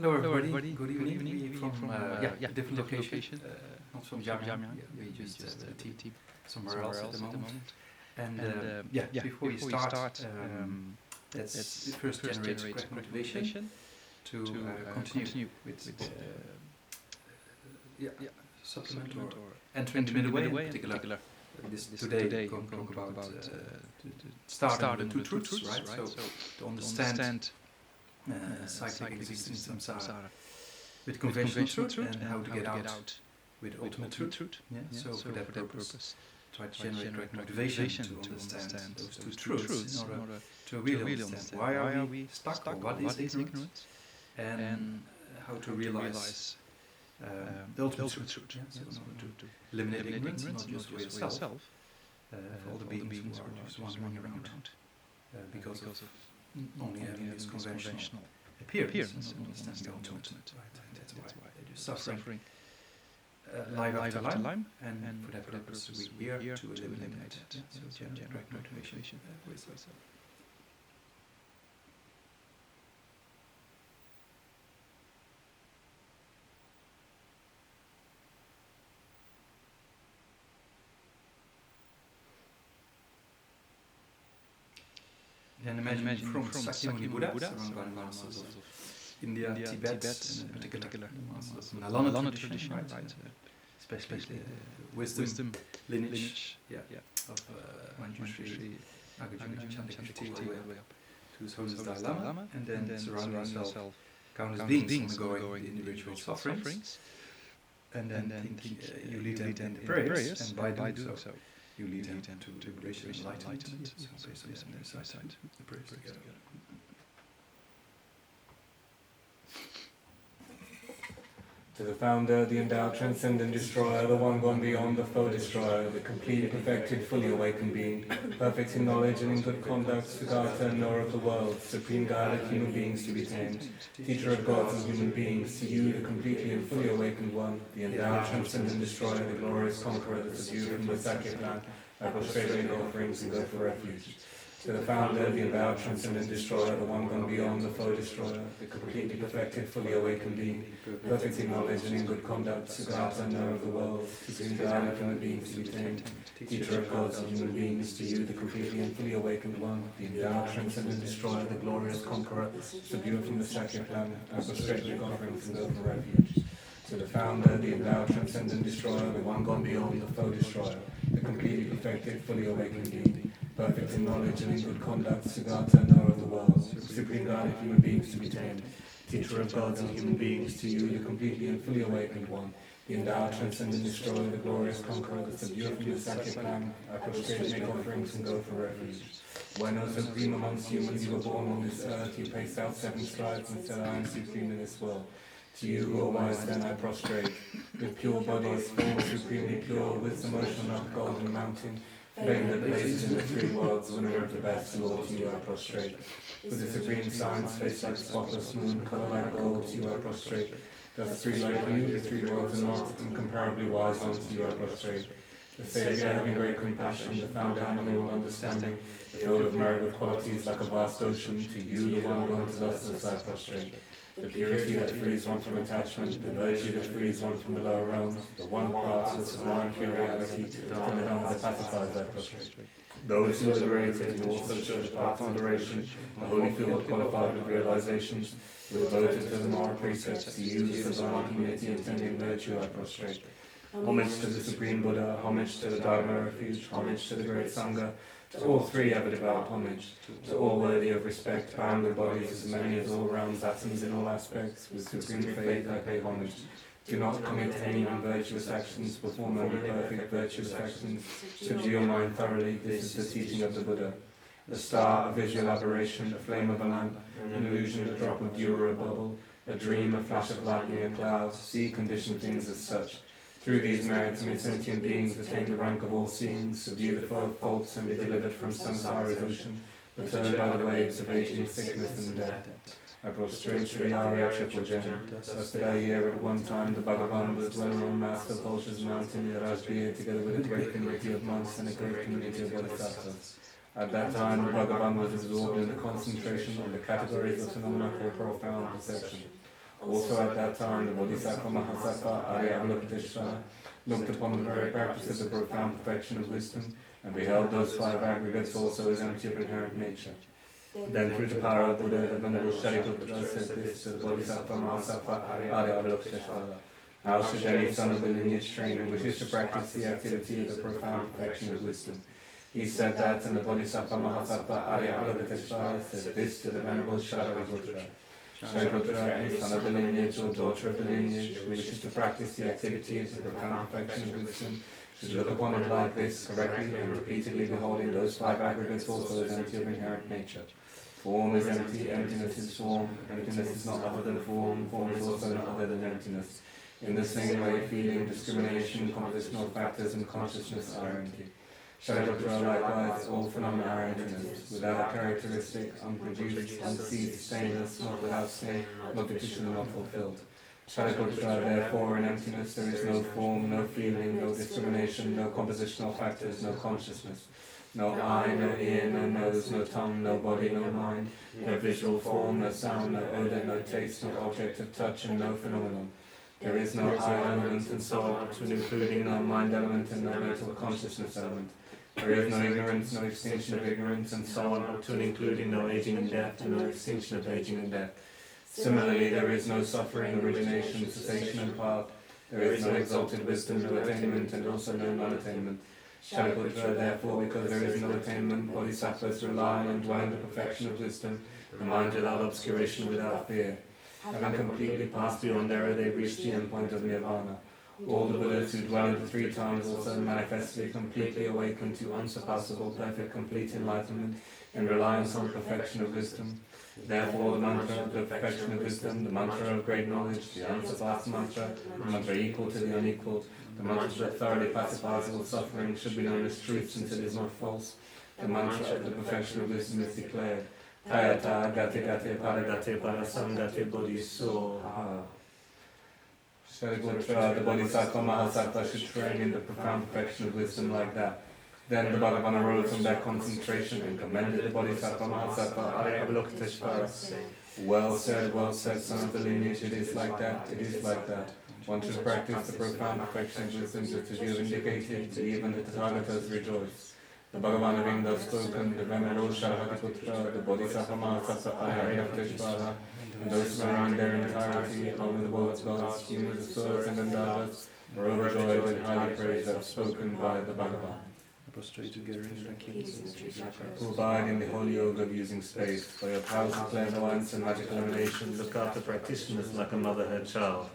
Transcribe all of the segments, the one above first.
Hello everybody, good evening. We from a different location, not from Jamyang. We just the team somewhere else at the moment. And before we start, let's first generate correct motivation to continue with supplement or entering the middle way in particular. Today we're going to talk about starting with the two truths, right? So to understand cyclic existence samsara with conventional truth and how to get out with ultimate truth. So for that purpose, try to generate correct motivation to understand those two truths in order to really understand why are we stuck or what is ignorance and how to realize the ultimate truth. So in order to eliminate ignorance, not just for yourself, for all the beings who are just wandering around because of only having this conventional appearance and understanding the ultimate. Right? And that's why they're just suffering life after life, and for that purpose we're here to eliminate that. So generate correct motivation for yourself. And imagine from Sakyamuni Buddhas, around masters of India, Tibet, and in particular the masters of Nalanda tradition, right? Especially the wisdom lineage of Renfrew, all the way up to His Holiness Dalai Lama, and then surround yourself countless beings undergoing the individual sufferings, and then think you lead them in the prayers, and by doing so, you lead them to liberation and enlightenment. So based on this, and then recite the prayers together. To the founder, the endowed, transcendent destroyer, the one gone beyond, the foe destroyer, the complete, perfected, fully awakened being, perfect in knowledge and in good conduct, Siddhartha and knower of the world, supreme guide of human beings to be tamed, teacher of gods and human beings, to you, the completely and fully awakened one, the endowed, transcendent destroyer, the glorious conqueror that subdued from the Sakya plan, I prostrate make offerings and go for refuge. To the founder, the endowed, transcendent destroyer, the one gone beyond, the foe destroyer, the completely perfected, fully awakened being, perfect in knowledge and in good conduct, Siddhartha and knower of the world, supreme guide of human beings to be tamed, teacher of gods and human beings, to you, the completely and fully awakened one, the endowed, transcendent destroyer, the glorious conqueror, subdued from the Sakya plan, I prostrate make offerings and go for refuge. To the founder, the endowed, transcendent destroyer, the one gone beyond, the foe destroyer, the completely perfected, fully awakened being, perfect in knowledge and in good conduct, Siddhartha and knower of the world, supreme guide of human beings to be tamed, teacher of gods and human beings, to you, the completely and fully awakened one, the endowed, transcendent destroyer, the glorious conqueror, the subdued from the Sakya plan, I prostrate make offerings and go for refuge. When, O supreme amongst humans, you were born on this earth, you paced out 7 strides and said, I am supreme in this world. To you who are wise then I prostrate, with pure bodies, form supremely pure, wisdom ocean up golden mountain, flame that blazes in the 3 worlds, winner of the best, Lord, to you I prostrate. With the supreme science, face like spotless moon, colour like gold, to you I prostrate. Thus 3 like you, the 3 worlds are not, incomparably wise ones, to you I prostrate. The Saviour having great compassion, the founder having all understanding, the field of merit with qualities like a vast ocean, to you the one gone to thus I prostrate. The purity that frees one from attachment, the virtue that frees one from the lower realms, the one part, the sublime pure reality, the Dharma that pacifies I prostrate. Those who are liberated who also show the path of liberation, the holy field qualified with realizations, who are devoted to the moral precepts, to you, the sublime humility and tending virtue I prostrate. Homage to the Supreme Buddha, homage to the Dharma refuge, homage to the great Sangha, to all 3 ever devout homage, to all worthy of respect, bound with bodies as many as all realms, atoms in all aspects, with supreme faith I pay homage. Do not commit any unvirtuous actions, perform only perfect virtuous actions, subdue your mind thoroughly, this is the teaching of the Buddha. A star, a visual aberration, a flame of a lamp, an illusion, a drop of dew or a bubble, a dream, a flash of lightning, a cloud, see conditioned things as such. Through these merits, may sentient beings attain the rank of all seeing, subdue the foe of faults and be delivered from samsara's ocean, returned by the waves of aging, sickness and death. I prostrate Sri Arya Triple Gem. Thus did I hear at one time the Bhagavan was dwelling on Master Pulsar's mountain, Rajgir, together with a great community of monks and a great community of bodhisattvas. At that time, Bhagavan was absorbed in the concentration on the categories of phenomena called profound perception. Also at that time, the Bodhisattva Mahasattva Arya Avalokiteshvara looked upon the very practice of the profound perfection of wisdom, and beheld those 5 aggregates also as empty of inherent nature. Then through the power of Buddha, the Venerable Shariputra said this to the Bodhisattva Mahasattva Arya Avalokiteshvara: how should any son of the lineage train who wishes to practice the activity of the profound perfection of wisdom? He said that, and the Bodhisattva Mahasattva Arya Avalokiteshvara said this to the Venerable Shariputra: Shariputra, any son of the lineage or daughter of the lineage who wishes to practice the activity of the profound perfection of wisdom should look upon it like this, correctly and repeatedly beholding those 5 aggregates also as empty of inherent nature. Form is empty, emptiness is form, emptiness is not other than form, form is also not other than emptiness. In the same way, feeling, discrimination, compositional factors, and consciousness are empty. Shariputra, likewise, all phenomena are emptiness, without a characteristic, unproduced, unceased, stainless, not without stain, not deficient, not fulfilled. Shariputra, therefore, in emptiness there is no form, no feeling, no discrimination, no compositional factors, no consciousness. No eye, no ear, no nose, no tongue, no body, no mind, no visual form, no sound, no odour, no taste, no object of touch, and no phenomenon. There is no I element and so on, including no mind element and no mental consciousness element. There is no ignorance, no extinction of ignorance, and so on, to including no aging and death, and no extinction of aging and death. Similarly, there is no suffering, origination, cessation, and path. There is no exalted wisdom, no attainment, and also no non-attainment. Shariputra, therefore, because there is no attainment, bodhisattvas rely and dwell in the perfection of wisdom, the mind without obscuration, without fear. Having completely passed beyond error, they reach the endpoint of nirvana. All the Buddhas who dwell in the 3 times also manifestly completely awaken to unsurpassable, perfect, complete enlightenment in reliance on the perfection of wisdom. Therefore, the mantra of the perfection of wisdom, the mantra of great knowledge, the unsurpassed mantra, the mantra equal to the unequal, the mantra that thoroughly pacifies all suffering should be known as truth since it is not false. The mantra of the perfection of wisdom is declared: Tayata gate gate paragate parasamgate bodhisoha. Shariputra, the Bodhisattva Mahasattva should train in the profound perfection of wisdom like that. Then the Bhagavan arose from their concentration and commended the Bodhisattva Mahasattva Arya Avalokiteshvara. Well said, son of the lineage, it is like that, it is like that. One should practice the profound perfection of wisdom just as you have indicated, even the Tathagatas rejoice. The Bhagavan having thus spoken, the Venerable Shariputra, the Bodhisattva Mahasattva Arya Avalokiteshvara, and those who are in their entirety, along with the world's gods, humans, asurs, and gandharvas, were overjoyed and highly praised as spoken by the Bhagavan. Prostrate together in the kings who abide in the holy yoga of using space. By your powers of clairvoyance and magical emanation, look after practitioners like a mother her child.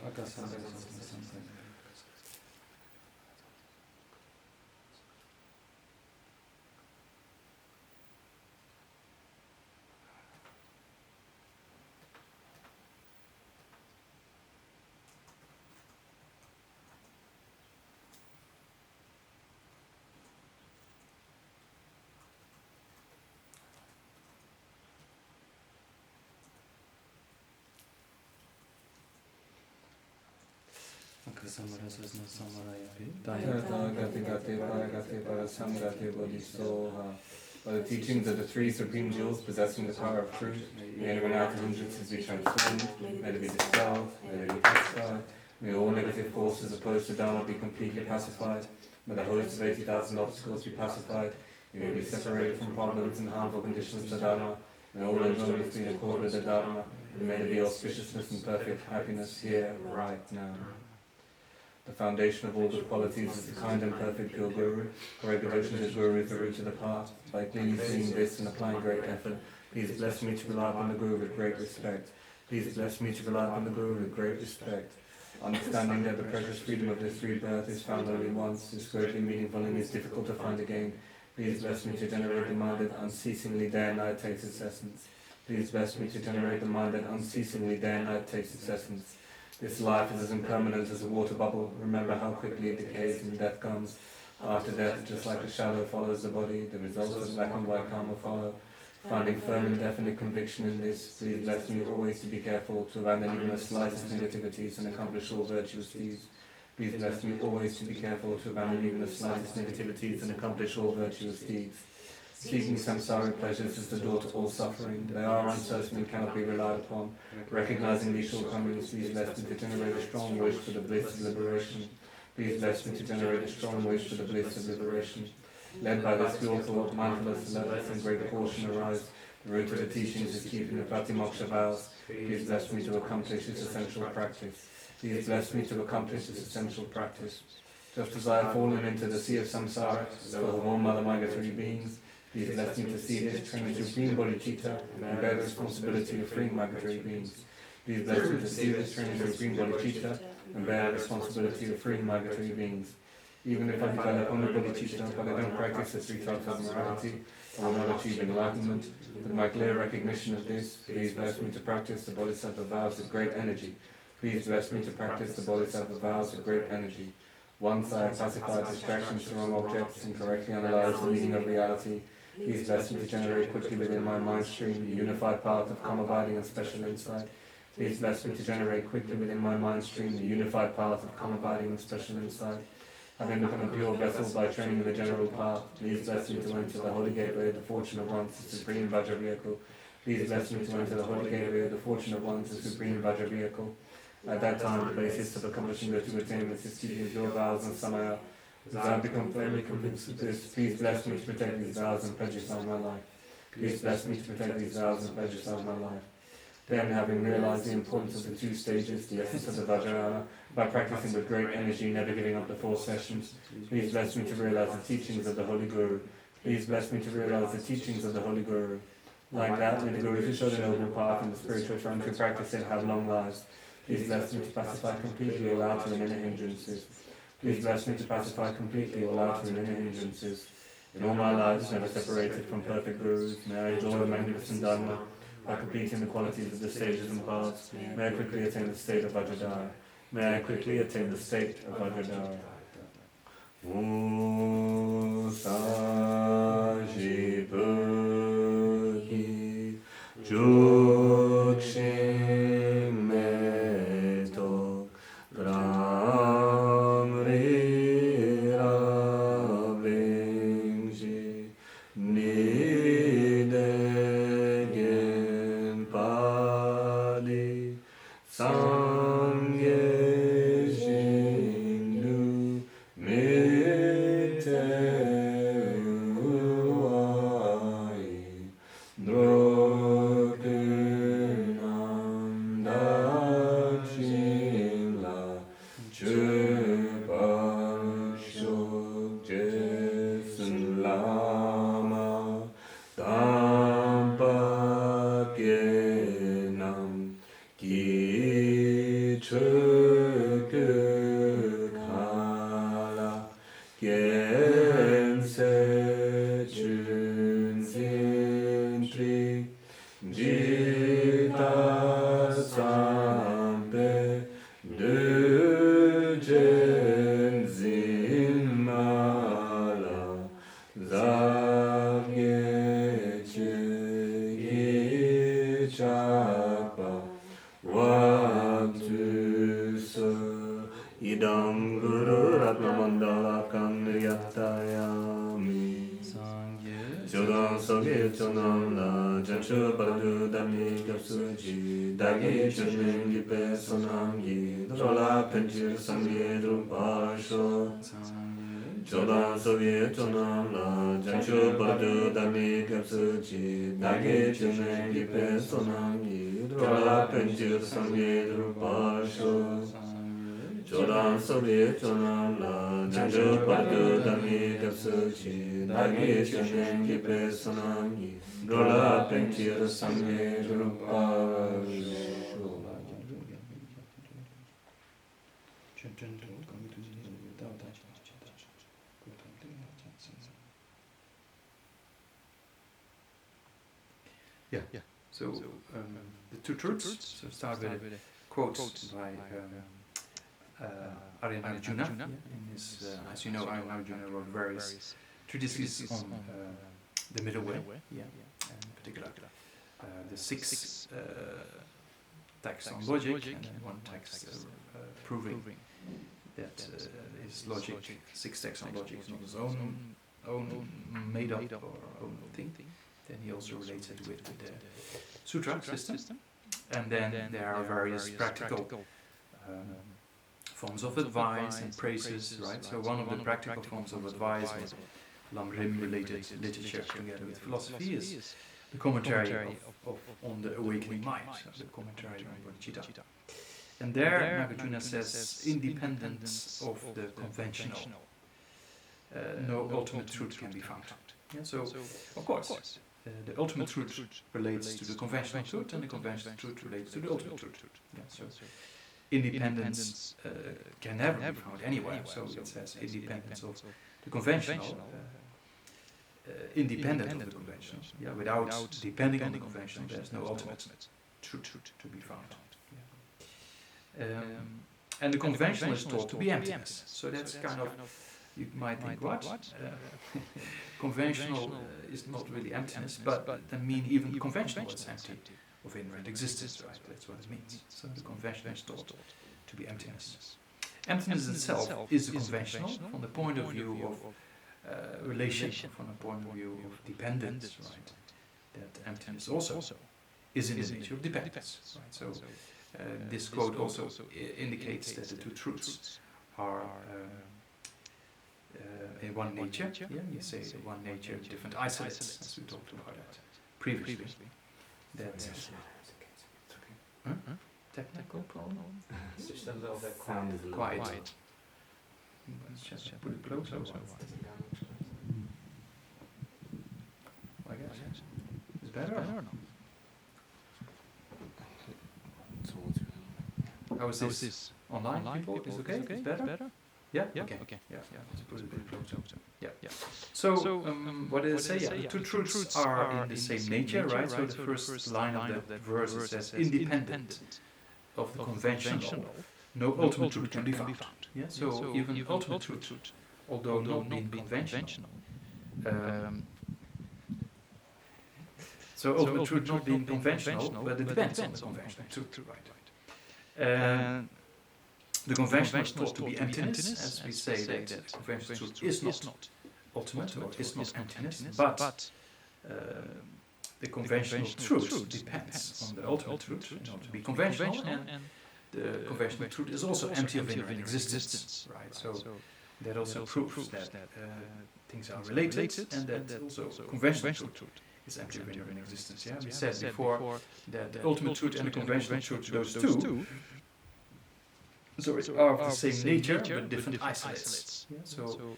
By the teachings of the 3 supreme jewels possessing the power of truth, may every out of hindrances be transformed, may they be dispelled, may they be pacified, may all negative forces opposed to Dharma be completely pacified, may the host of 80,000 obstacles be pacified, may we be separated from problems and harmful conditions to Dharma, may all enjoyments be in accord with the Dharma, and may there be auspiciousness and perfect happiness here, right now. The foundation of all good qualities is the kind and perfect pure Guru. Correct devotion to his Guru is the root of the path. By clearly seeing this and applying great effort, please bless me to rely upon the Guru with great respect. Please bless me to rely upon the Guru with great respect. Understanding that the precious freedom of this rebirth is found only once, is greatly meaningful and is difficult to find again. Please bless me to generate the mind that unceasingly day and night takes its essence. Please bless me to generate the mind that unceasingly day and night takes its essence. This life is as impermanent as a water bubble. Remember how quickly it decays and death comes. After death, just like a shadow follows the body, the results of black and white karma follow. Finding firm and definite conviction in this, please bless me always to be careful, to abandon even the slightest negativities and accomplish all virtuous deeds. Please bless me always to be careful, to abandon even the slightest negativities and accomplish all virtuous deeds. Seeking samsaric pleasures is the door to all suffering. They are uncertain and cannot be relied upon. Recognizing these shortcomings, please bless me to generate a strong wish for the bliss of liberation. Please bless me to generate a strong wish for the bliss of liberation. Led by this pure thought, mindfulness, alertness, and great caution arise. The root of the teachings is keeping the pratimoksha vows. Please bless me to accomplish this essential practice. Please bless me to accomplish this essential practice. Just as I have fallen into the sea of samsara, so have all other migratory beings. Please bless me to see this train supreme bodhicitta and bear the responsibility of freeing migratory beings. Please bless me to see this train supreme bodhicitta and bear the responsibility of freeing migratory beings. Even if I develop only bodhicitta, but I don't practice the three types of morality, I will not achieve enlightenment. With my clear recognition of this, please bless me to practice the bodhisattva vows with great energy. Please bless me to practice the bodhisattva vows with great energy. Once I have pacified distractions to wrong objects and correctly analyzed the meaning of reality, please bless me to generate quickly within my mind stream the unified path of calm abiding and special insight. Please bless me to generate quickly within my mind stream the unified path of calm abiding and special insight. Having become a pure vessel by training in the general path, please bless me to enter the holy gateway of the fortune of one's supreme Vajra vehicle. Please bless me to enter the holy gateway of the fortune of one's supreme Vajra vehicle. At that time, the basis of accomplishing the two attainments is keeping your vows and samaya. As I have become firmly convinced of this, please bless me to protect these vows and pledges of my life. Please bless me to protect these vows and pledges of my life. Then, having realized the importance of the two stages, the essence of the Vajrayana, by practicing with great energy, never giving up the 4 sessions, please bless me to realize the teachings of the Holy Guru. Please bless me to realize the teachings of the Holy Guru. Like that, may the Gurus who show the noble path and the spiritual trunk who practice it have long lives. Please bless me to pacify completely all outer and inner hindrances. Please bless me to pacify completely all outer and inner hindrances. In all my lives, never separated from perfect Gurus, may I enjoy the magnificent Dharma. By completing the qualities of the stages and paths, may I quickly attain the state of Vajradhara. May I quickly attain the state of Vajradhara. O Sajipuhi Jukshim Meto Gramri Ravingji Nidegen Pali Sangye Jindu Miteuai Drokunam Dachila Chupashok Jesun Lama Dampakyenam Ki Chukala Gense Chunzintri Jita Sampe Dujen Zinmala Zavye Chapa Vabdusa Idam Guru Ratnamandala Kamriyatayami Jodan Soge Chonam La Janchu Badu Dami Gapsuji Dagi Chunin Gipe Sonamgi Drola Penchir Sangye Drupasho Jodan Soge Chonam La Janchu Badu Dami Gapsuji Dagi Chunin Gipe Sonamgi Drola Penchir Sangye Drupasho Jodan Sobe Chonam La Janjo Padu Dami Kapsuchi Dagi Chunin Gipe Sonami Drola Penchir Sangye Drupasho. Yeah. So the two truths. So start with a quote by Arjuna. In his, as you know, Arjuna wrote various treatises on the middle way. In particular, the 6 texts on logic and then 1 text proving that his logic, 6 texts on logic is not his own made up or own thing. Then he also relates it with the sutra system. And then there are various practical forms of advice and praises, right? So one of the practical forms of advice or Lamrim-related literature together with philosophy is the commentary on the awakening mind, so the commentary on bodhicitta. And there, Nagarjuna says, independence of the conventional, no ultimate truth can be found. Yeah, so, of course, the ultimate truth relates to the conventional truth, and the conventional truth relates to the ultimate truth. Yeah, so independence can never be found anywhere. So it says independence of the conventional, independent of the conventional. Yeah, without depending on the conventional, there's no ultimate truth to be found. And the conventional is thought to be emptiness. So that's kind of, you might think, what? Conventional is not really emptiness, but that means even conventional is empty of inherent existence, right? That's what it means. So the conventional is thought to be emptiness. Emptiness itself is the conventional from the point of view of relation, from the point of view of dependence, right? That emptiness also is in the nature of dependence, right? So this quote also indicates that the two truths are in one nature. Yeah, you say one nature, different isolates, as we talked about that previously. That technical problem. It's just a little bit quiet. Just put it closer. I guess it's better. I don't know. How is this online? People? Is okay? It's better? Yeah? Okay. Yeah. Let's put it a bit closer. Yeah. So, what did I say? Yeah, the two truths are in the same nature, right? So the first line of that verse says, independent of the conventional, no ultimate truth can be found. Yeah. So even ultimate truth, although not being conventional, so ultimate truth not being conventional, but it depends on the conventional truth, right? The conventional is thought to be emptiness, as we say that conventional truth is not ultimate or is not emptiness, but the conventional truth depends on the ultimate truth in order to be conventional, and the conventional truth is also empty of inherent existence, right? So that also proves that things are related, and that also conventional truth is empty of inherent existence. Yeah, we said before that the ultimate truth and the conventional truth, those two, are of the same nature but different isolates. Yeah? So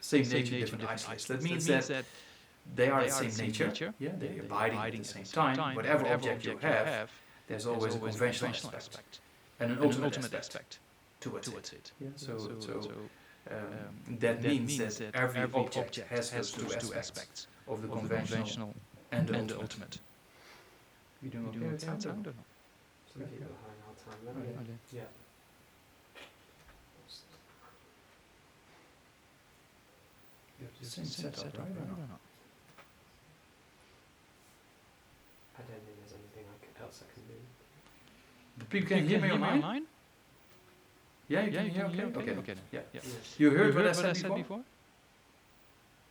same nature, different isolates. That means that they are the same nature. Yeah, they are abiding at the same time. Whatever object you have, there's always a conventional aspect and an ultimate aspect towards it. Yeah? So that means that every object has those two aspects of the conventional and the ultimate. You doing okay with sound or not? Yeah. You have the same setup, right? I don't know. I don't think there's anything else I can do. The people can hear me online? Yeah, you can hear me? Okay. Yeah. You heard what I said before?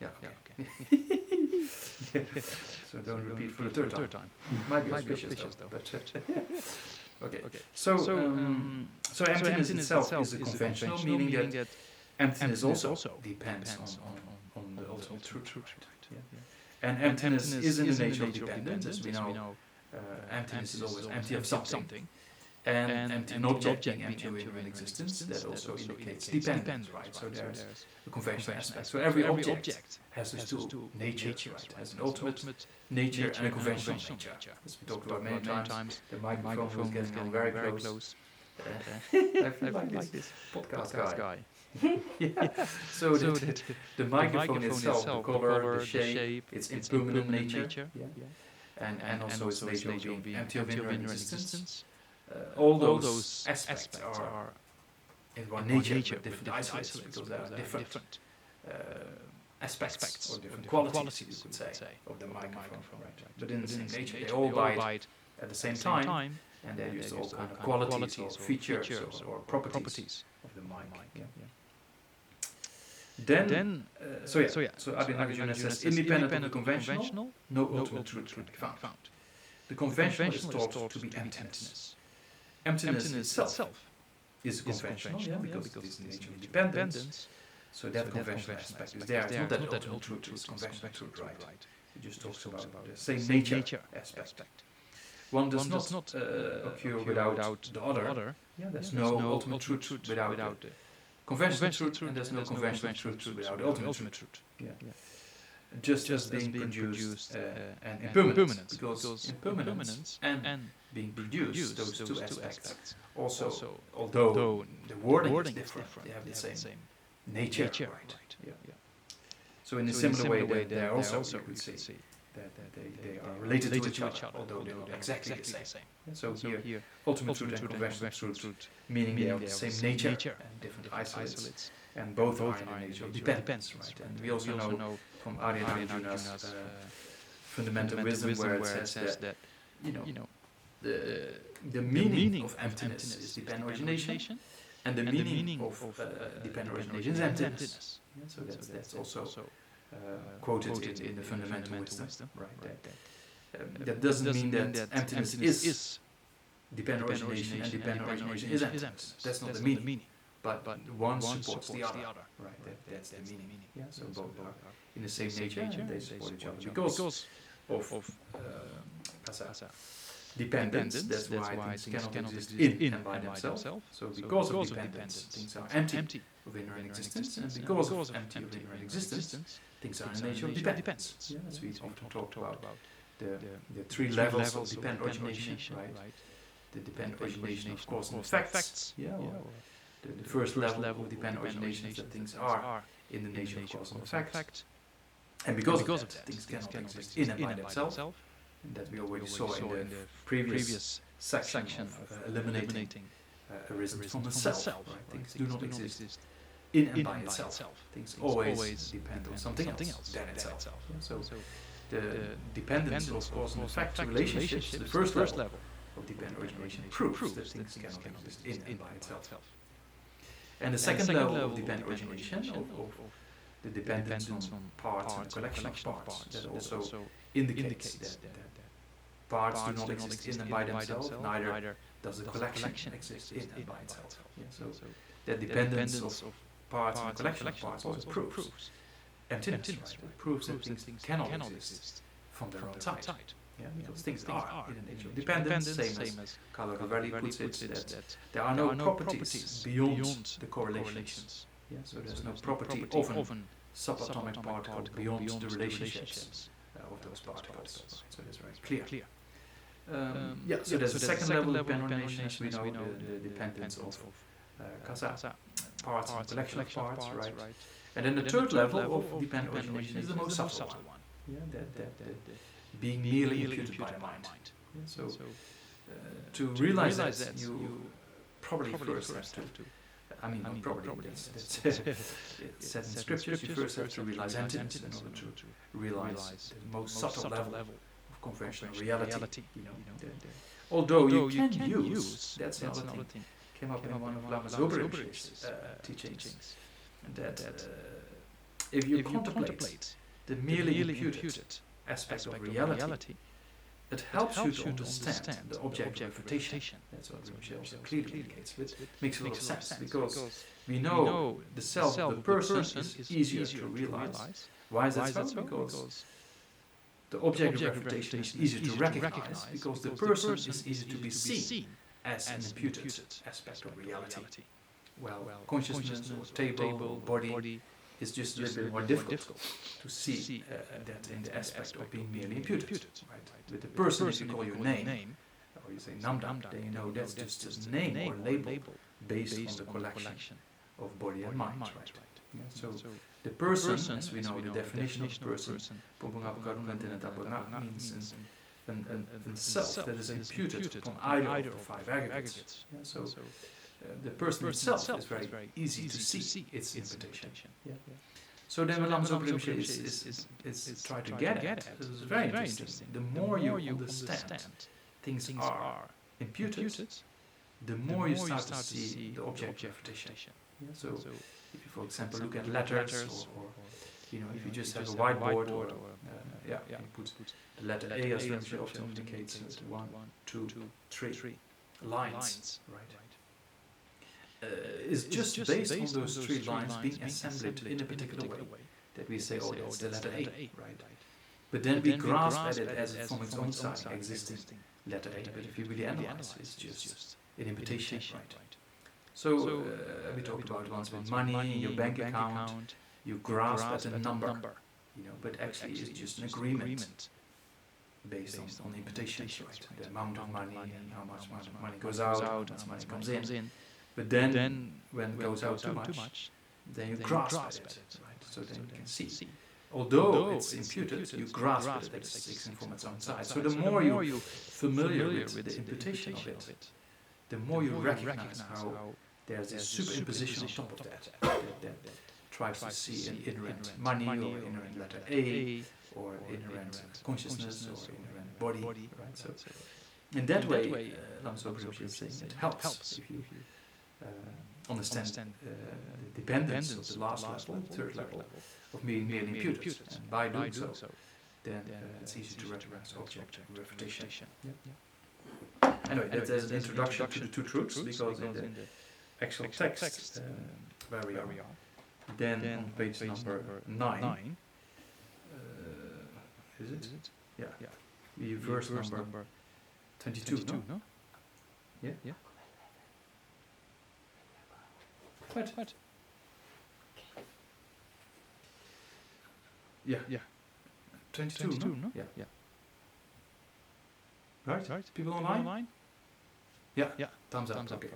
Yeah, okay. So don't repeat for the third time. Might be auspicious though. Okay. So emptiness itself is a conventional, meaning that emptiness also depends on the ultimate truth. And emptiness is in the nature of dependence, as we know. Emptiness is always empty of something. And an object being empty of inherent existence, that also indicates dependence, right? So there's a conventional aspect. So every object has these two natures, right? It has an ultimate nature and a conventional nature. As we talked about many times, the microphone is getting very close. I feel like this podcast guy. Yeah. So the microphone itself, the color, the shape, its impermanent nature, and also its nature of being empty of inherent existence. All those aspects are in one nature, but different isolates, because there are different aspects or different qualities, you could say, of the microphone. Right? But in the same nature, they all bite at the same time, and they use all kind of qualities or features or properties of the mic. Then, so Adinarjuna says, independent of the conventional, no ultimate truth can be found. The conventional is thought to be emptiness. Emptiness itself is conventional, because it is the nature of dependence. So that conventional aspect is there. It's not that ultimate truth is conventional truth, right? It just talks about the same nature aspect. One does not occur without the other. There's no ultimate truth without the conventional truth, and there's no conventional truth without the ultimate truth. Just as being produced and impermanent, because impermanence and being produced, those two aspects, also, although the wording is different, they have the same nature, right? So in a similar way, there also you could say that they are related to each other, although they're not exactly the same. So here, ultimate truth and conventional truth, meaning they are the same nature and different isolates, and both are in the nature of dependence, right? And we also know from Arjuna's fundamental wisdom, where it says that the meaning of emptiness is dependent origination, and the meaning of dependent origination is emptiness. So that's also quoted in the fundamental wisdom, right? That doesn't mean that emptiness is dependent origination and dependent origination is emptiness. That's not the meaning. But one supports the other, right? That's the meaning. So both are in the same nature, and they support each other because of dependence. That's why things cannot exist in and by themselves. So because of dependence, things are empty of inherent existence, and because of empty of inherent existence, things are in the nature of dependence. As we often talk about the three levels of dependent origination, right? The dependent origination of cause and effects, the first level of dependent origination is that things are in the nature of cause and effect, and because of that, things cannot exist in and by themselves, and that we already saw in the previous section of eliminating arisen from the self. Right? Things do not exist in and by itself. Things always depend on something else than itself. So the dependence of cause and effect relationships, the first level of dependent origination, proves that things cannot exist in and by itself. And the second level of dependent origination, of the dependence on parts and the collection of parts, that also indicates that parts do not exist in and by themselves, neither does the collection exist in and by itself. So that dependence of parts and the collection of parts also proves emptiness, right? It proves that things cannot exist from their own side. Because things are in the nature of dependence, same as Carlo Rovelli puts it, that there are no properties beyond the correlations. So there's no property of a subatomic particle beyond the relationships of those particles. So that's very clear. So there's a second level of dependent origination, as we know, the dependence of kasa, parts and collection of parts, right? And then the third level of dependent origination is the most subtle one. Being merely imputed by the mind. So to realize that, you probably first have to, not probably, that's it's said in scriptures, you first have to realize emptiness in order to realize the most subtle level of conventional reality. Although you can use, that's another thing, came up in one of Lama's Buddhist teachings, that if you contemplate the merely imputed aspect of reality, it helps you to understand the object of refutation. That's what Rinpoche also clearly indicates. It makes a lot of sense, because we know the self of the person is easier to realize. Why is that so? Because the object of refutation is easier to recognize, because the person is easier to be seen as an imputed aspect of reality. Well, consciousness or table, body, is just a little bit more difficult to see that in the aspect of being merely imputed. Right? With the person, if you call your name, or you say Namda, then you know that's just a name or label based on the collection of body and mind. Right? So the person, as we know, the definition of person, means a self that is imputed upon either of the five aggregates. So the person itself is very easy to see its imputation. So then when Lama Zopa is trying to get at, this is very interesting. The more you understand things are imputed, the more you start to see the object of refutation. So If you, for example, look at letters, or you know, if you just have a whiteboard, or you put the letter A as Renfrew often indicates 1, 2, 3 lines, right? Is just based on those 3 lines being assembled in a particular way that we say, oh, that's the letter A, right? But then we grasp at it as from its own side, existing letter A. But if you really analyze, it's just an imitation, right? So we talked about once with money in your bank account, you grasp at a number, you know, but actually it's just an agreement based on imitations, right? The amount of money and how much money goes out, how much money comes in. But then when it goes out too much, then you grasp at it, right? So then you can see. Although it's imputed, you grasp it, it's existing from its own side. So the more you're familiar with the imputation of it, the more you recognize how there's this superimposition on top of that tries to see an inherent money, or inherent letter A, or inherent consciousness, or inherent body, right? So in that way, Lama Zopa is saying it helps if you understand the dependence of the last level, the third level, of being merely imputed. And by doing so, then it's easy to recognize object and refutation. Anyway, that's an introduction to the 2 truths, because in the actual text where we are, then on page number 9, is it? Yeah. We verse number 22, no? Yeah? What? Yeah. 22, no? Yeah. Right? People online? Yeah. Thumbs up. Okay.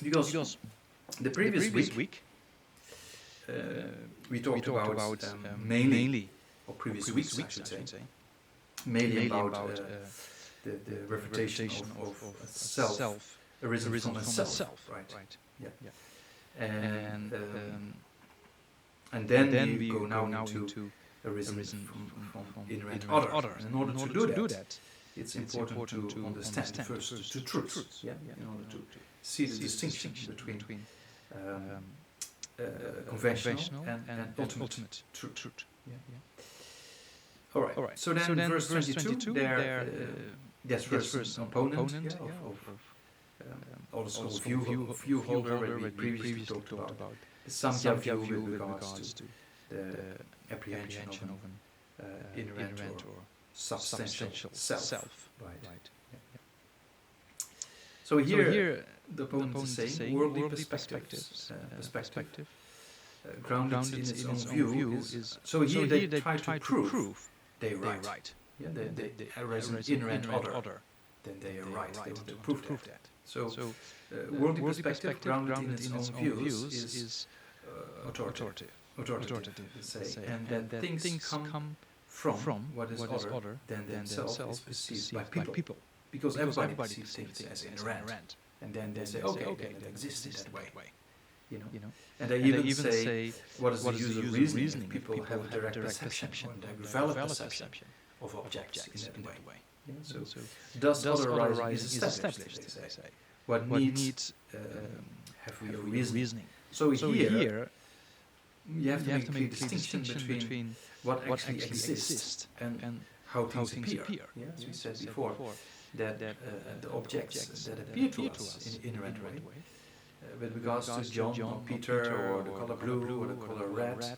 Because the previous week we talked about mainly, or previous weeks I should say, mainly about the refutation of self, arisen from a self, right? Yeah. And then we go now into arisen from inherent other. And in order to do that, it's important to understand first the truths, yeah, in order to see the distinction between conventional and ultimate truth. All right. So then verse 22, there's first an opponent of all the school view holder where we previously talked about the Samkhya view with regards to the apprehension of an inherent or substantial self. Right. So here the opponent is saying worldly perspective grounded in its own view is, so here they try to prove they're right. Yeah, there is an inherent other, then they are right. They want to prove that. So worldly perspective grounded in its own views is authoritative, say, and then things come from what is other than themselves is perceived by people. Because everybody perceives things as inherent, and then they say, okay, it exists in that way, you know. And they even say, what is the use of reasoning if people have a direct perception, or they develop perception of objects in that way? Yeah, so thus other arising is established, they say. What needs have we a reasoning? So here you have to make a clear distinction between what actually exists and how things appear. Yeah, as we said before, that the objects that appear to us in an inherent way, with regards to John or Peter or the color blue or the color red,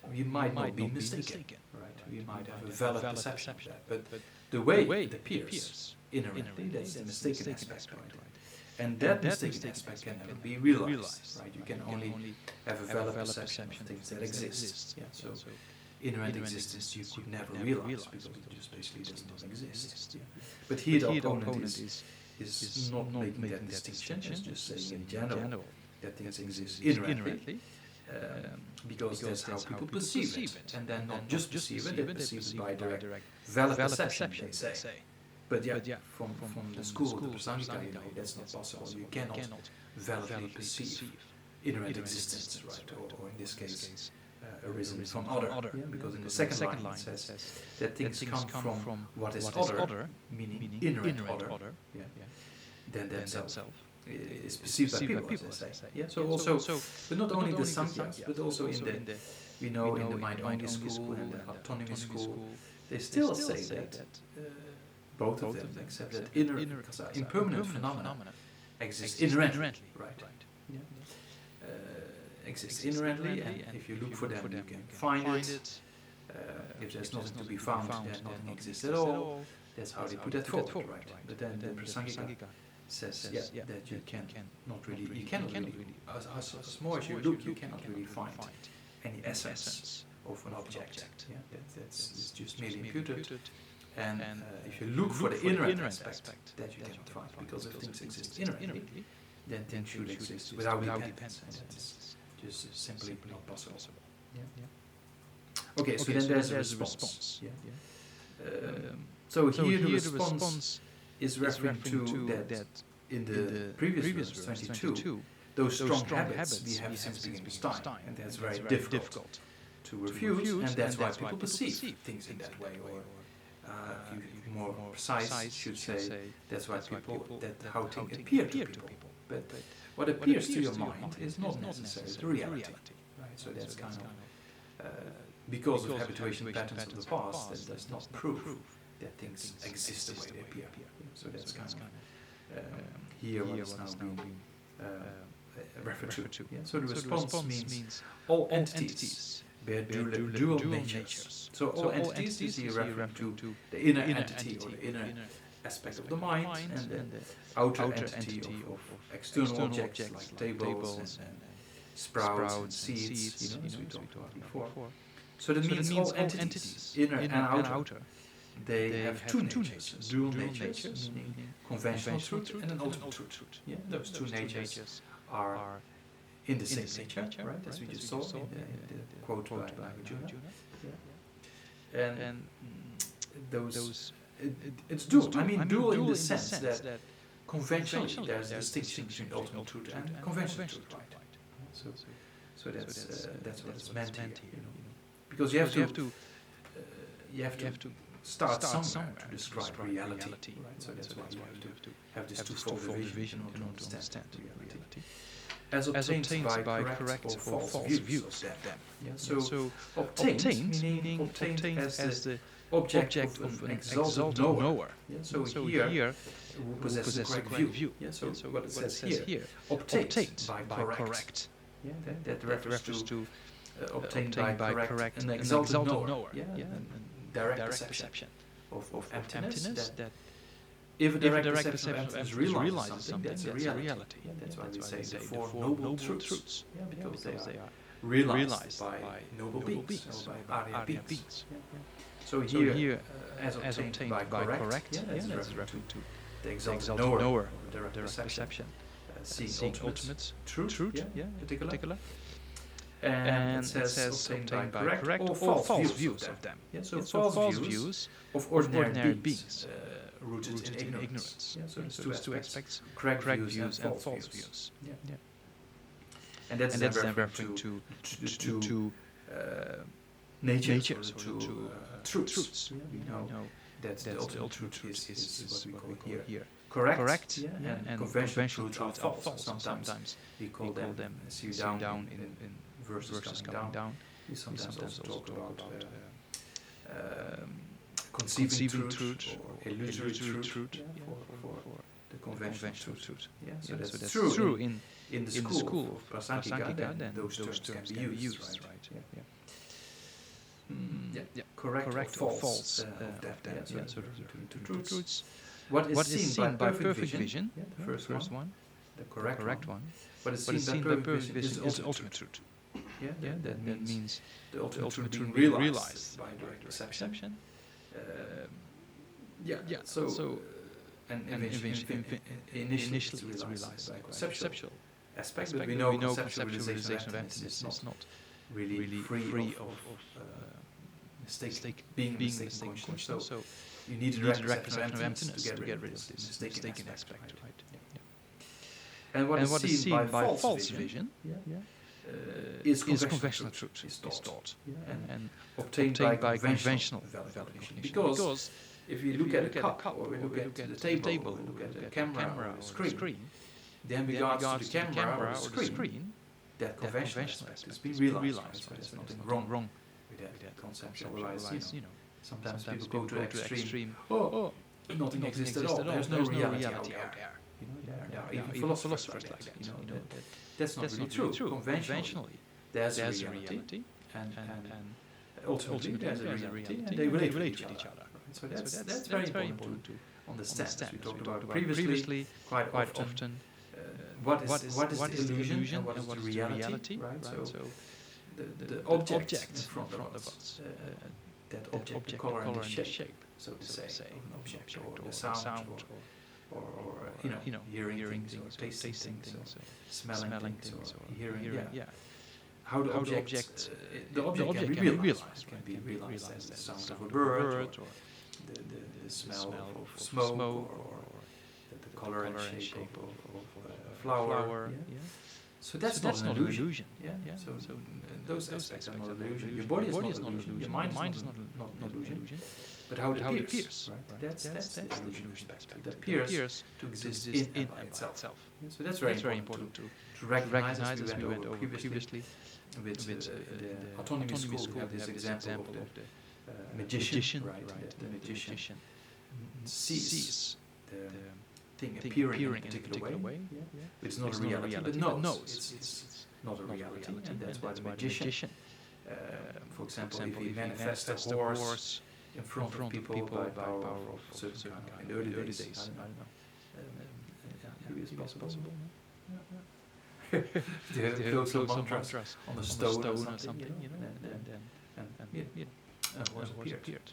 we might not be mistaken, right? We might have a valid perception of that, but the way it appears inherently, that's the mistaken aspect, right? And that mistaken aspect can never be realized, right? You can only have a valid perception of things that exist. Yeah, so inherent existence you could never realize because it just basically does not exist. Yeah. But here the opponent is not making that distinction, it's just saying in general that things exist inherently, because that's how people perceive it. And then not just perceive it, they perceive it by direct valid perception, they say. But from the school of the Samkhya, that's not possible. You cannot validly perceive inherent existence, right? Or in this case, arisen from other. Yeah? Because in the second line it says that things come from what is other, meaning inherent other. Yeah. than themselves is perceived by people, as I say. Yeah. So also, but not only the Sanghyas, but also in the in the mind-only school and the autonomy school, they still say that both of them accept that impermanent phenomena exists inherently, right? Yeah. Exists inherently, and if you look for them, you can find it. If there's nothing to be found, then nothing exists at all. That's how they put that forward, right? But then the Prasangika says, that you cannot really, as more as you look, you cannot really find any essence of an object. Yeah, that's just merely imputed. And if you look for the inherent aspect, that you cannot find, because if things exist inherently, then things should exist without dependence, and that's just simply not possible. Yeah. Okay, so then there's a response. So here the response is referring to that in the previous verse, 22, those strong habits we have since beginning of time, and that's very difficult to refute, and that's why people perceive things in that way, or more precise should say, that's why how things appear to people. But what appears to your mind is not necessarily the reality, right? So that's kind of because of habituation patterns of the past, that does not prove that things exist the way they appear. So that's kind of here what is now being referred to. Yeah? So the response means all entities bear dual natures. So all entities is here referring to the inner entity or the inner aspect of the mind, and the outer entity of external objects like tables and sprouts and seeds, as we talked about before. So that means all entities, inner and outer, they have two natures, dual natures, meaning conventional truth and an ultimate truth. Yeah, those two natures are in the same nature, right? As we just saw in the quote by Arjuna. And those, it's dual. I mean, dual in the sense that conventionally there's a distinction between ultimate truth and conventional truth, right? So that's what it's meant here, because you have to start somewhere to describe reality, right? So that's why you have to have this twofold vision in order to understand reality, as obtained by correct or false views of them. Yeah? So obtained, meaning obtained as the object of an exalted knower. Yeah? So here who possesses a correct view. Yeah? So what it says here, obtained by correct. Yeah? That refers to obtained by correct an exalted knower. Yeah? Direct perception of emptiness, that if a direct perception of emptiness realizes something, that's a reality. Yeah, that's why we say the Four Noble Truths, because they are realized by noble beings, or by Arya beings. So here, as obtained by correct, that's referring to the exalted knower, direct perception, seeing ultimate truth, particular. And it says obtained by correct or false views of them. Yeah, so false views of ordinary beings rooted in ignorance. Yeah, so there's two aspects, correct views and false views. Yeah. And that's then referring to natures, or to truths. Yeah, we know that the ultimate truth is what we call here correct, and conventional truths are false. Sometimes we call them see down in verses coming down. We sometimes also talk about conceiving truth or illusory truth for the conventional truth. Yeah? So that's true in the school of Prasangika, then those terms can be used, right? Correct or false of that. So two truths. What is seen by perfect vision, the first one, the correct one. What is seen by perfect vision is ultimate truth. Yeah, that means the ultimate truth being realized by direct perception. So initially it's realized by conceptual aspect, but we know conceptual realization of emptiness is not really free of being mistaken conscious. So you need a direct perception of emptiness to get rid of this mistaken aspect, right? And what is seen by false vision is conventional truth, is taught, and obtained by conventional validation. Because if you look at a cup, or we look at the table, or we look at a camera or a screen, then regards to the camera or the screen, that conventional aspect has been realized, right? So there's nothing wrong with that conceptualized, sometimes people go to extreme, nothing exists at all, there's no reality out there. There are even philosophers like that, that's not really true. Conventionally, there's a reality, and ultimately there's a reality, and they relate to each other. Right? So that's very important to understand. As we talked about previously, quite often, what is the illusion and what is the reality, right? So the object in front of us, that object, the color and the shape, so to say, of an object, or the sound, or hearing things, or tasting things, or smelling things, or hearing, how the object can be realized. Can be realized as the sound of a bird, or the smell of smoke, or the color and shape of a flower. So that's not an illusion. So those aspects are not an illusion. Your body is not an illusion. Your mind is not an illusion. But how it appears, right? That's the illusion aspect. It appears to exist in and by itself. So that's very important to recognize, as we went over previously. With the autonomy school, we have this example of the magician, right? The magician sees the thing appearing in a particular way. It's not a reality, but knows it's not a reality, and that's why the magician, for example, if he manifests a horse in front of people by power of certain kind, in the early days, I don't know. Maybe it's possible. They build some mantras on the stone or something, and a horse appeared.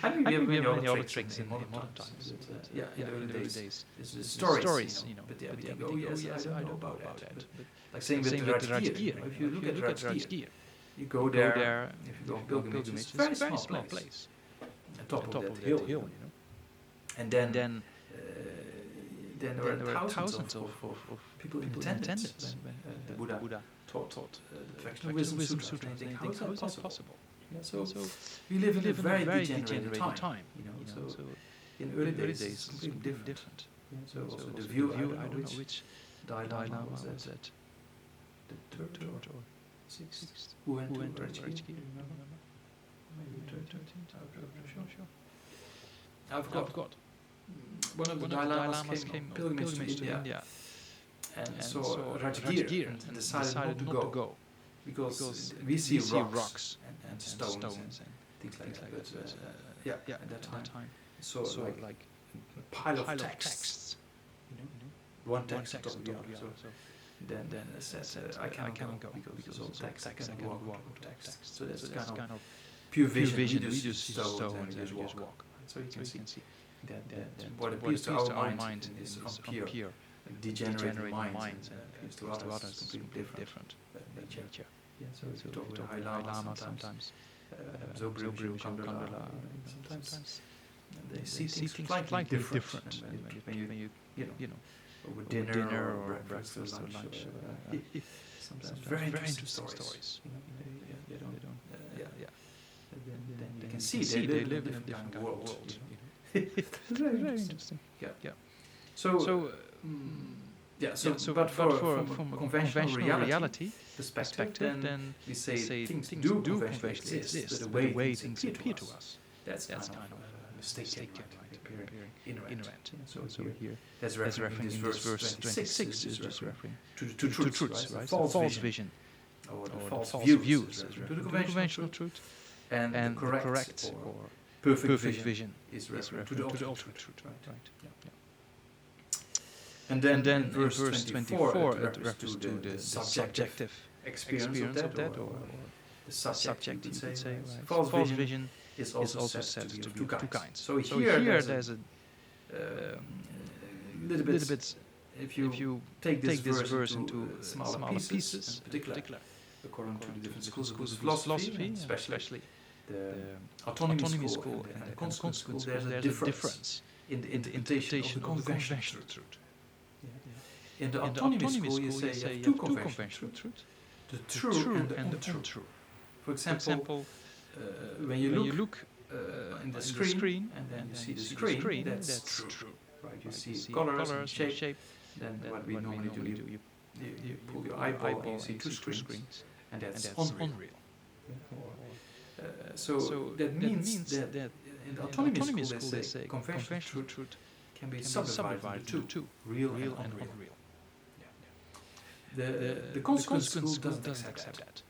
I mean, we have many other tricks in modern times. In the early days, it's the stories, but they think, oh yes, I know about that. But like saying with the Rajgir, if you look at Rajgir, you go there, if you go on pilgrimage, it's a very small place, on top of that hill, and then there were thousands of people in attendance when the Buddha taught the Perfectional Wisdom Sutra. And they think, how is that possible? So we live in a very degenerated time, so in early days it's completely different. So also the view, I don't know which Dalai Lama was that, the third or sixth, who went to Rajgir, remember? Maybe the 13th, I'm sure. I've got one of the Dalai Lamas came on pilgrimage to India and saw Rajgir and decided not to go because we see rocks and stones and things like that. But at that time, so like a pile of texts, one text on top of the other. So then said, I cannot go because all text, I cannot walk with text. So that's kind of pure vision. We just see stones and we just walk. So you can see that what appears to our mind is pure, degenerate minds, and appears to others completely different nature. So if you talk with Dalai Lama sometimes, Zobriel, Kandala, sometimes they see things slightly different when you over dinner or breakfast or lunch. Sometimes very interesting stories. Then you can see they live in a different kind of world. Very interesting. But from a conventional reality perspective, then we say things do conventionally exist, but the way things appear to us, that's kind of a mistaken mind, appearing ignorant. So here, that's referring to this verse 26, is just referring to the two truths, right? False vision, or the false views, to the conventional truth, and the correct or perfect vision is referring to the ultimate truth, right? And then in verse 24, it refers to the subjective experience of that, or the subject, you could say. Right? False vision is also said to be of two kinds. So here there's a little bit, if you take this verse into smaller pieces, in particular, according to the different schools of Buddhist philosophy, especially the autonomy school and the consequent school, there's a difference in the interpretation of the conventional truth. In the autonomy school, you say you have two conventional truths, the true and the untrue. For example, when you look in the screen, and then you see the screen, that's true. Right? You see colors and shape. Then what we normally do, you pull your eyeball and you see two screens, and that's unreal. So that means that in the autonomy school they say conventional truth can be subdivided into two, real and unreal. The consequent school doesn't accept that.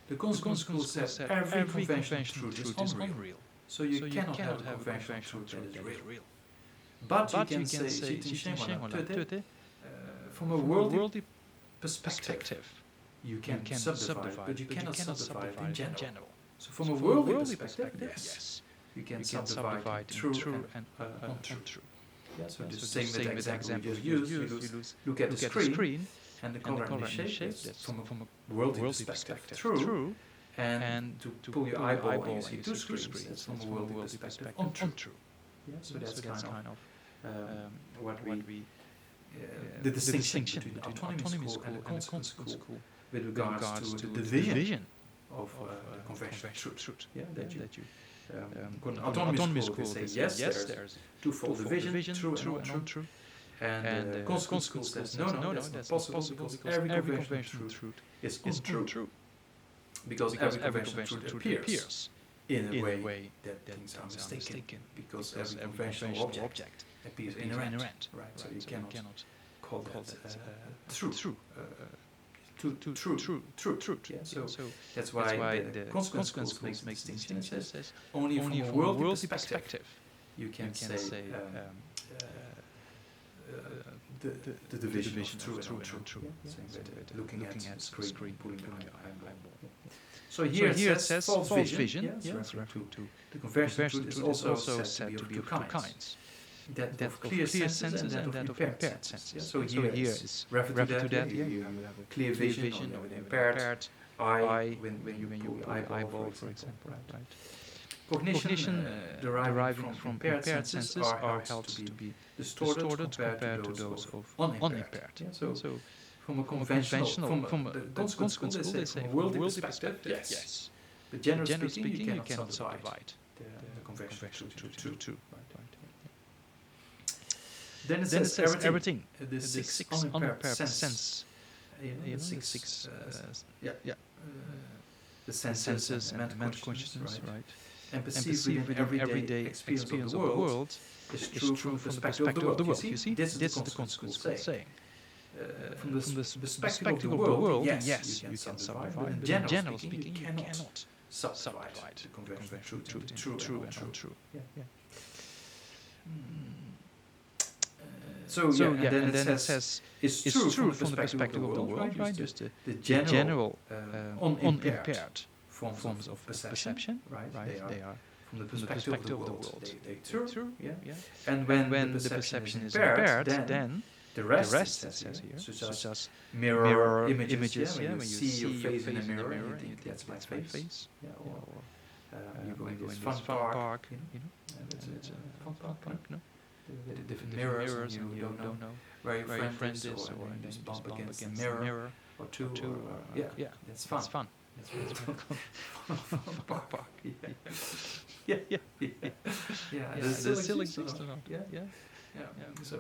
The consequent school says every conventional truth is unreal. So you cannot have a conventional truth that is real. But you can say, from a worldly perspective, you can subdivide, but you cannot subdivide in general. So from a worldly perspective, yes, you can subdivide true and untrue. Yeah, so the same example you use, you look at the screen, and the color and the shape, that's from a worldly perspective true, and to pull your eyeball and you see two screens, that's from a worldly perspective untrue. Yeah, so that's kind of what we the distinction between the autonomy school and the consequent school with regards to the division of the conventional truth. Yeah, that you autonomy school they say yes, there's twofold division, true and untrue. And the consequent school says no, that's not possible because every conventional truth is untrue. Because every conventional truth appears in a way that things are mistaken. Because every conventional object appears inherent. Right? So you cannot call that true. Truth. Yeah? So that's why the consequent school makes the distinction. Says only from a worldly perspective you can say the division of true and untrue. Looking at the screen, pulling the eyeball. So here it says false vision. Yes, referring to the conventional truth is also said to be of two kinds. That of clear senses and that of impaired senses. So here is referring to that. You have a clear vision or an impaired eye when you pull your eyeball, for example. Right. Cognition deriving from impaired senses are held to be distorted compared to those of unimpaired. So from a conventional, from the consequent school, they say from a worldly perspective, yes. But generally speaking, you cannot subdivide the conventional truth. Then it says everything. The six unimpaired sense. The six. The senses and mental consciousness, right? And perceive within everyday experience of the world is true from the perspective of the world. You see, this is the consequent school saying. From the perspective of the world, yes, you can subdivide. But generally speaking, you cannot subdivide the conventional truth, true and untrue. So then it says it's true from the perspective of the world, right? Just the general unimpaired forms of perception, right? They are from the perspective of the world. They true. And when the perception is impaired, then the rest it says here, such as mirror images, when you see your face in a mirror and you think that's my face. Or you go in this fun park, it's a fun park, no? The different mirrors and you don't know where your friend is, or you just bump against a mirror or two. That's fun. That's fun park. Does it still exist or not? So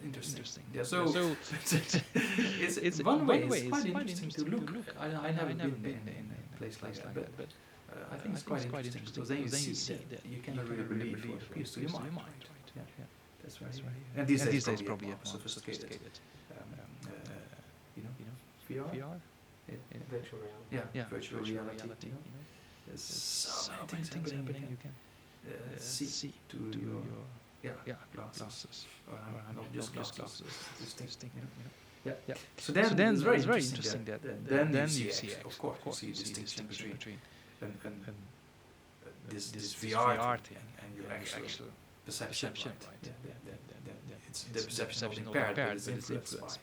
interesting. So it's one way it's quite interesting to look. I never been in a place like that, but I think it's quite interesting because then you see that you cannot really believe what appears to your mind. Right? That's right. And these days probably more sophisticated. VR. Virtual reality. Virtual reality. There's so many things happening. You can see to your glasses. Not just glasses. Distinct. So then it's very interesting that then you see, of course, you see the distinction between this VR thing and your actual perception. Right? It's the perception of impaired, but it's influenced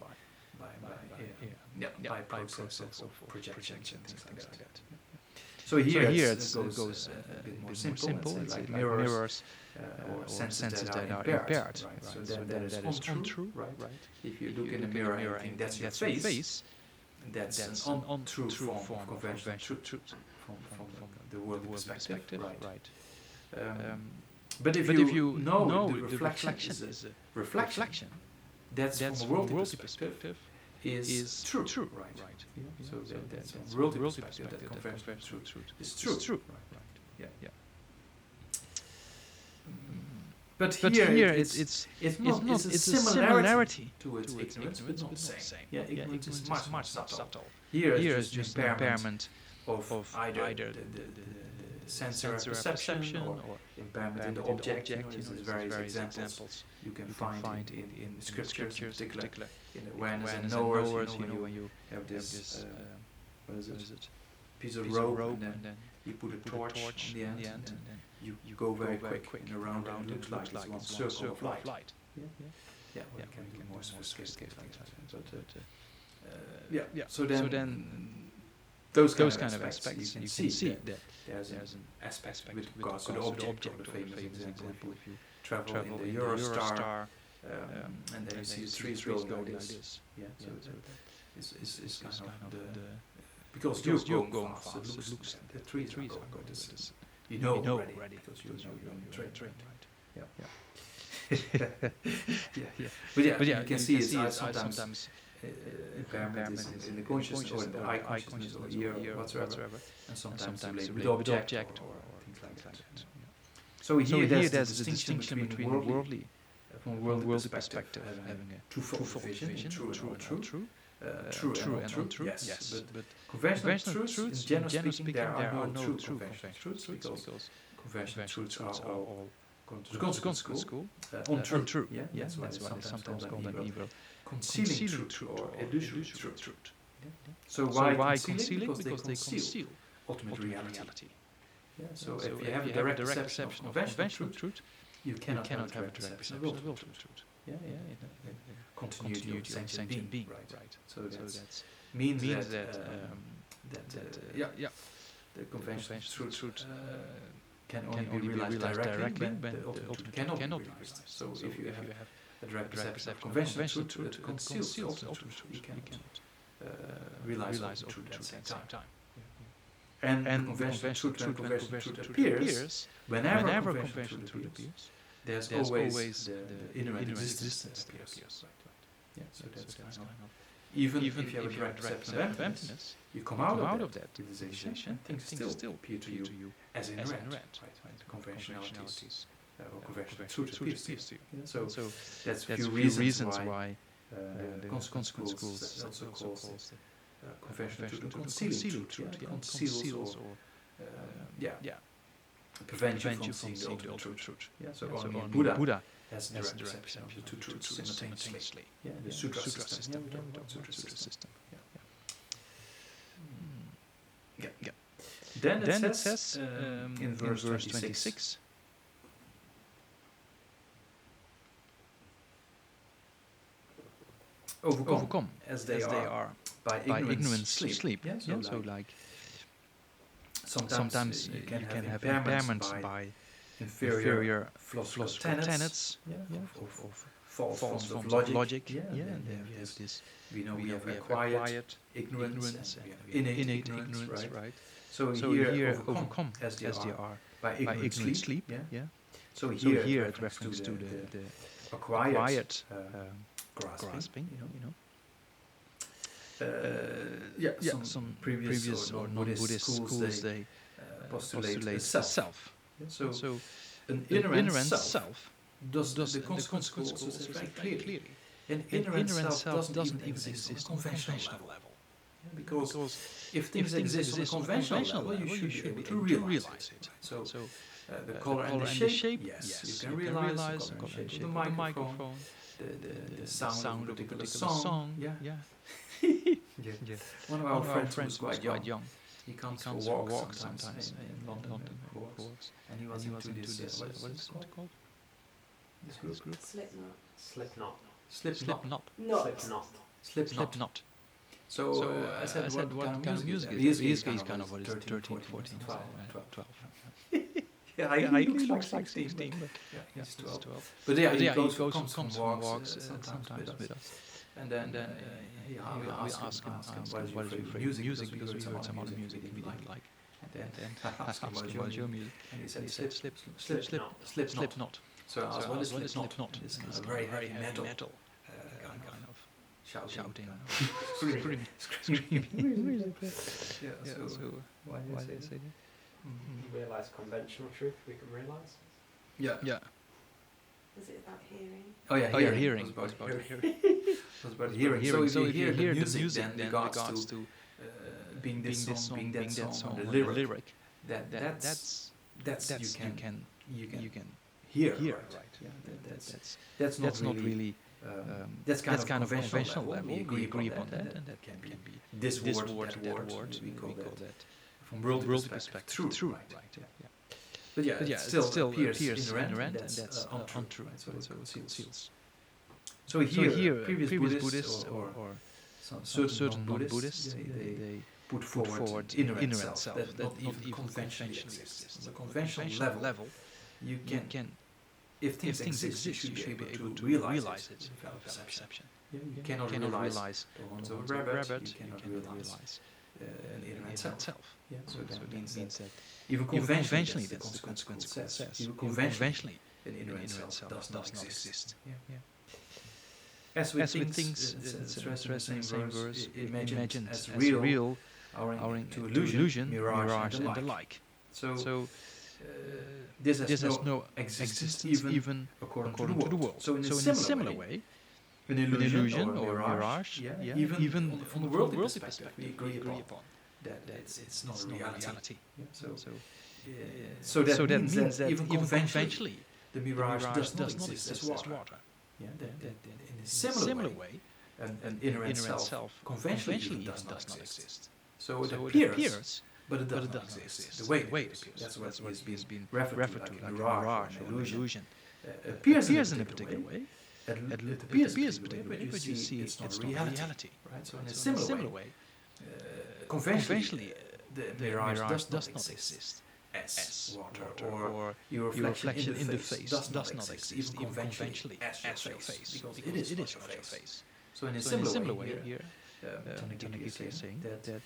by process of projections and things like that. So here it goes a bit more simple. It's like mirrors or senses that are impaired. Right? So that is untrue. Right? If you look in the mirror and you think that's your face, that's an untrue form of conventional truth. From the worldly perspective, right? Um, But if you know the reflection is a reflection, that's from a worldly perspective is true, right? Yeah. So that's from a worldly perspective that conventional truth is true, right? Yeah. But here it's a similarity to its ignorance, but not the same. Yeah, ignorance is much more subtle. Here is just an impairment of either the sensory perception or impairment in the object. There's various examples you can find in scriptures, in particular in awareness and knowers. When you have this what is it? Piece of rope, and then you put a torch on the end, and then you go very quick and around and it looks like it's one circle of light. Yeah, well, you can be more sophisticated like that. But so then those kind of aspects you can see that there's an aspect with regards to the object, or the famous example if you travel in the Eurostar and then you see the trees going like this. Yeah, so it's kind of the because you're going fast, it looks the trees are going like this. You know already because you're on the train, right? Yeah. But you can see it's sometimes impairment is in the consciousness or in the eye consciousness or ear or whatsoever, and sometimes related with object or things like that. So here there's the distinction between worldly, from a worldly perspective, having a twofold vision, true and untrue. True and untrue, yes. But conventional truths, in general speaking, there are no true conventional truths because conventional truths are all according to the consequence school, untrue. Yeah, that's why it's sometimes called an evil. Concealing truth or illusory truth. So why concealing? Because they conceal ultimate reality. Yeah, so if you have a direct perception of conventional truth, you cannot have a direct perception of ultimate truth. Continuity of sentient being, right? So that means that the conventional truth can only be realized directly, but the ultimate truth cannot be realized. So if you have a direct perception of conventional truth that conceals the ultimate truth, you cannot realize ultimate truth at the same time. And conventional truth, when conventional truth appears, whenever conventional truth appears, there's always the inherent existence that appears. Right. Yeah, so that's kind of even if you have a direct perception of emptiness, you come out of that realization, things still appear to you as inherent, right? Conventionalities or conventional truth appears to you. Yeah, so that's a few reasons why the consequence schools also calls conventional truth and concealing truth. It conceals or prevent you from seeing the ultimate truth. Yeah, so only Buddha has a direct perception of the two truths simultaneously. Yeah, the sutra system. Yeah, we talk about sutra system. Yeah. Then it says in verse 26. Overcome as they are by ignorance sleep. Yeah, so like sometimes you can have impairments by inferior philosophical tenets of false forms of logic. And then we have this. We know we have acquired ignorance and innate ignorance, right? So here overcome as they are by ignorant sleep. Yeah. So here it refers to the acquired grasping. Some previous or non-Buddhist schools they postulate the self. So an ignorant self does the consequence schools says very clearly. An ignorant self doesn't even exist on a conventional level. Because if things exist on a conventional level, you should be able to realize it. So the color and the shape, yes, you can realize the color and shape of the microphone, the sound of a particular song. Yeah. One of our friends was quite young. He comes for walks sometimes in London, and he was into this. What is it called? This group? Slipknot. So I said, what kind of music is it? He's kind of what is 13, 14, 12. Yeah, I looks like 16, but he's 12. But he comes from walks sometimes with us. And then we ask him what is your favorite music, because we heard some other music and we didn't like. And then asked him about your music. And he said, slip not. So I asked, what is slip not? It's kind of very heavy metal. Kind of shouting. Screaming. So why did they say that? Realise conventional truth we can realise. Yeah. Was it about hearing? Oh yeah, hearing. It was about hearing. It was about hearing. So if you hear the music, then regards to being this song, being that song, the lyric, that's you can hear. Right? Yeah, that's not really. That's kind of conventional level. We agree upon that, and that can be this word, that word. We call that from worldly perspective true. Right? Yeah. But it still appears inherent, and that's untrue. Right? So it conceals. So here, previous Buddhists or some certain non-Buddhists, they put forward inherent self that not even conventionally exists. On the conventional level, you can, if things exist, you should be able to realize it without perception. You cannot realize the horns of a rabbit, you cannot realize an inherent self. So that means that even conventionally that's the consequence says. Even conventionally an inherent self does not exist. As with things, stressed in the same verse, imagined as real, are into illusion, mirage, and the like. So this has no existence even according to the world. So in a similar way, an illusion or mirage, even from the worldly perspective, we agree upon that it's not a reality. So that means that even conventionally, the mirage does not exist as water. In a similar way, an inherent self conventionally does not exist. So it appears, but it does not exist. The way it appears. That's what is being referred to, like a mirage or illusion. Appears in a particular way. It appears in a particular way, but you see it's not a reality. Right? So in a similar way, conventionally, the mirage does not exist as water, or your reflection in the face does not exist even conventionally as your face, because it is not your face. So in a similar way here, Tanakita is saying that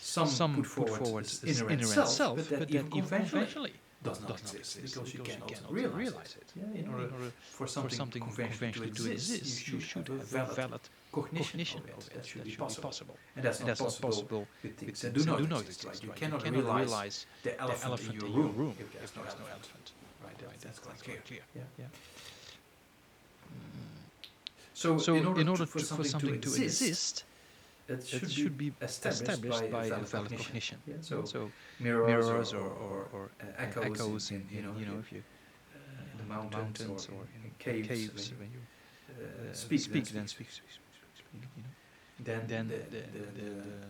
some put forward inherent self, but that even conventionally does not exist, because you cannot realize it. In order for something conventionally to exist, you should have a valid cognition of it. That should be possible. And that's not possible with things that do not exist. You cannot realize the elephant in your room if there's no elephant. Right? That's quite clear. So in order for something to exist, it should be established by a valid cognition. So mirrors or echoes in if you in the mountains or in caves when you speak. Then the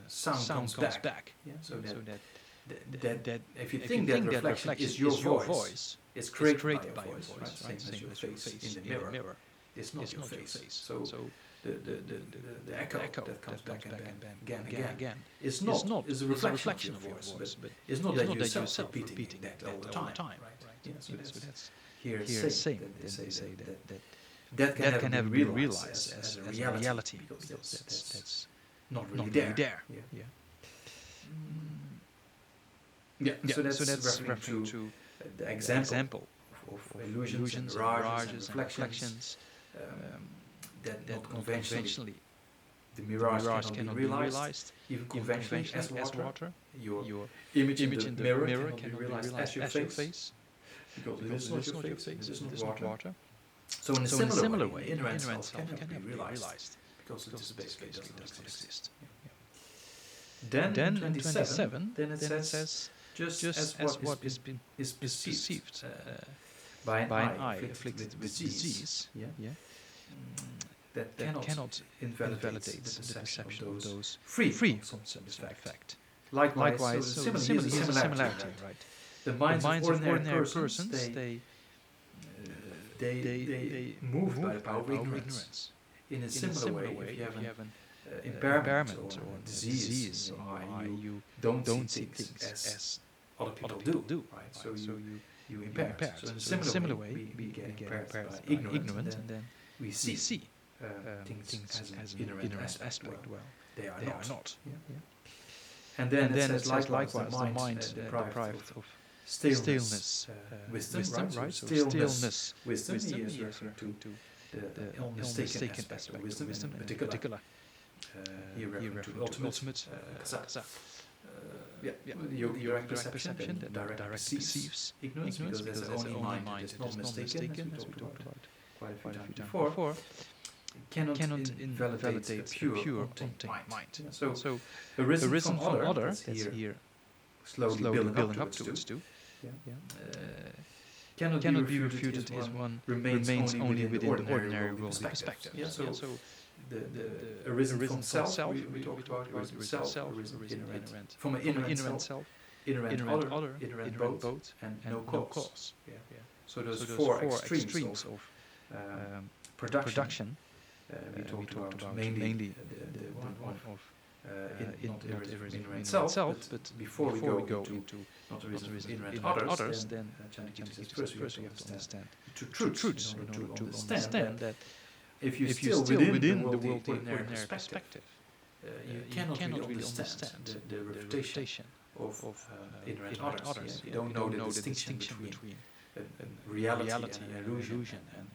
sound comes back. So that if you think that reflection is your voice, it's created by your voice, right? Same as your face in the mirror. It's not your face. So the echo that comes back and again is a reflection of your voice, but it's not that you're self-repeating that all the time, right? So that's here saying that they say that can never be realized as a reality, because that's not really there. So that's referring to the example of illusions, mirages, and reflections. That not conventionally the mirage cannot be realized, even conventionally as water. Your image in the mirror cannot be realized as your face, because it is not your face, it is not water. So in a similar way, inherent self cannot be realized, because it basically does not exist. Then 27, then it says, just as what is perceived by an eye afflicted with disease, that cannot invalidate the perception of those free from such effect. Likewise, so similarity, right? The minds of ordinary persons, they move by the power of ignorance. In a similar way, if you have an impairment or disease in your eye, you don't see things as other people do, right? So you impaired. So in a similar way, we get impaired by ignorance, and then we see things as an inherent aspect. Well, they are not. And then it says likewise the mind deprived of stillness, wisdom, right? So stillness, wisdom, he is referring to the unmistaken aspect of wisdom in particular. Here referring to ultimate kasa. Your direct perception that direct perceives ignorance, because that's the only mind that is not mistaken, as we talked about quite a few times before. Cannot invalidate the pure untamed mind. So arisen from other, that's here slowly building up towards two. Cannot be refuted as one remains only within the ordinary worldly perspective. So the arisen from self, we talked about arisen self, arisen from an inherent self, inherent other, inherent both, and no cause. So those four extremes of production. We talked about mainly the one of not inherent self, but before we go into not the reason of inherent others, then Chandikita says first we have to understand the truths in order to understand that if you're still within the worldly perspective, you cannot really understand the refutation of inherent others. You don't know the distinction between reality and illusion, and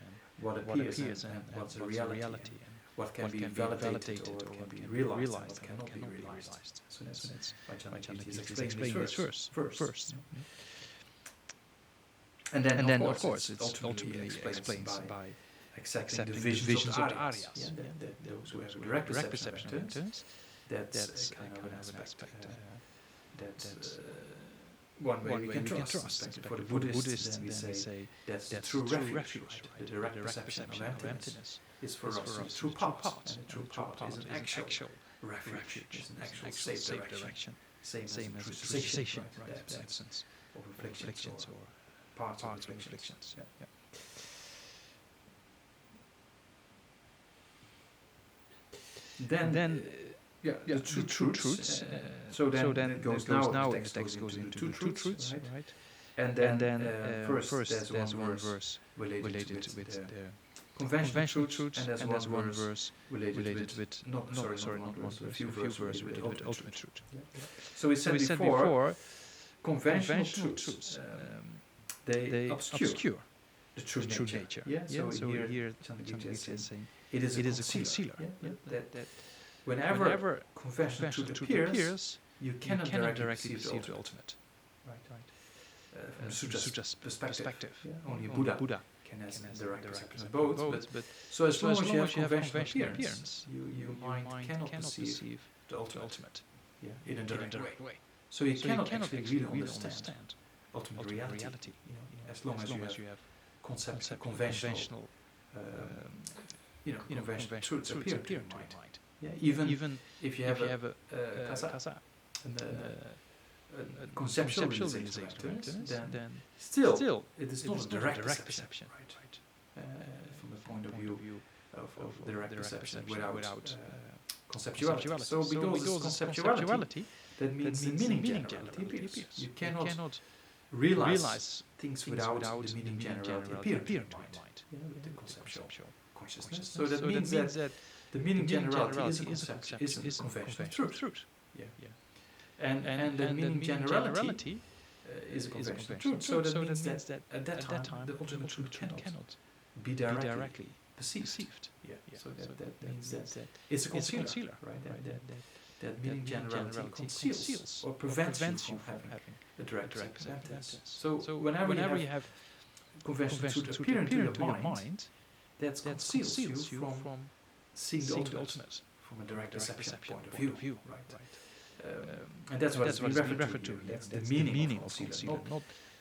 what appears and what's a reality, and what can be validated or can be realized and what cannot be realized. So that's why Chandikita is explaining this first. And then of course it's ultimately explained by accepting the visions of the Aryas. Those who have direct perception of entities, that's kind of an aspect that one way we can trust. For the Buddhists, then we say that's the true refuge, right? The direct perception of emptiness is for us the true path, and the true path is an actual refuge, it's an actual safe direction, same as true cessation, right? The absence of afflictions or parts of afflictions. Then the true truths. So then it goes now. The text goes into the two truths, right? And then first there's one verse related with the conventional truths, and there's one verse related with a few verses with ultimate truth. So we said before, conventional truths they obscure the true nature. So here Chandikita is saying it is a concealer. That whenever conventional truth appears, you cannot directly perceive the ultimate. Right. From Sutra's perspective, only Buddha can have direct perception of both. But so as long as you have conventional appearance, your mind cannot perceive the ultimate in a direct way. So you cannot actually really understand ultimate reality. As long as you have conventional conventional truths appear to your mind. Even if you have a kasa, a conceptual realization, then still it is not a direct perception, right? From the point of view of direct perception without conceptuality. So because it's conceptuality, that means the meaning generality appears. You cannot realize things without the meaning generality appearing to your mind, with the conceptual consciousness. So that means that the meaning generality is a conventional truth. And the meaning generality is a conventional truth. So that means that at that time the ultimate truth cannot be directly perceived. So that means that it's a concealer, right? That meaning generality conceals or prevents you from having a direct perception. So whenever you have conventional truth appearing to your mind, that conceals you from seeing the ultimate from a direct perception point of view, right? And that's what it's referred to. That's the meaning of concealer,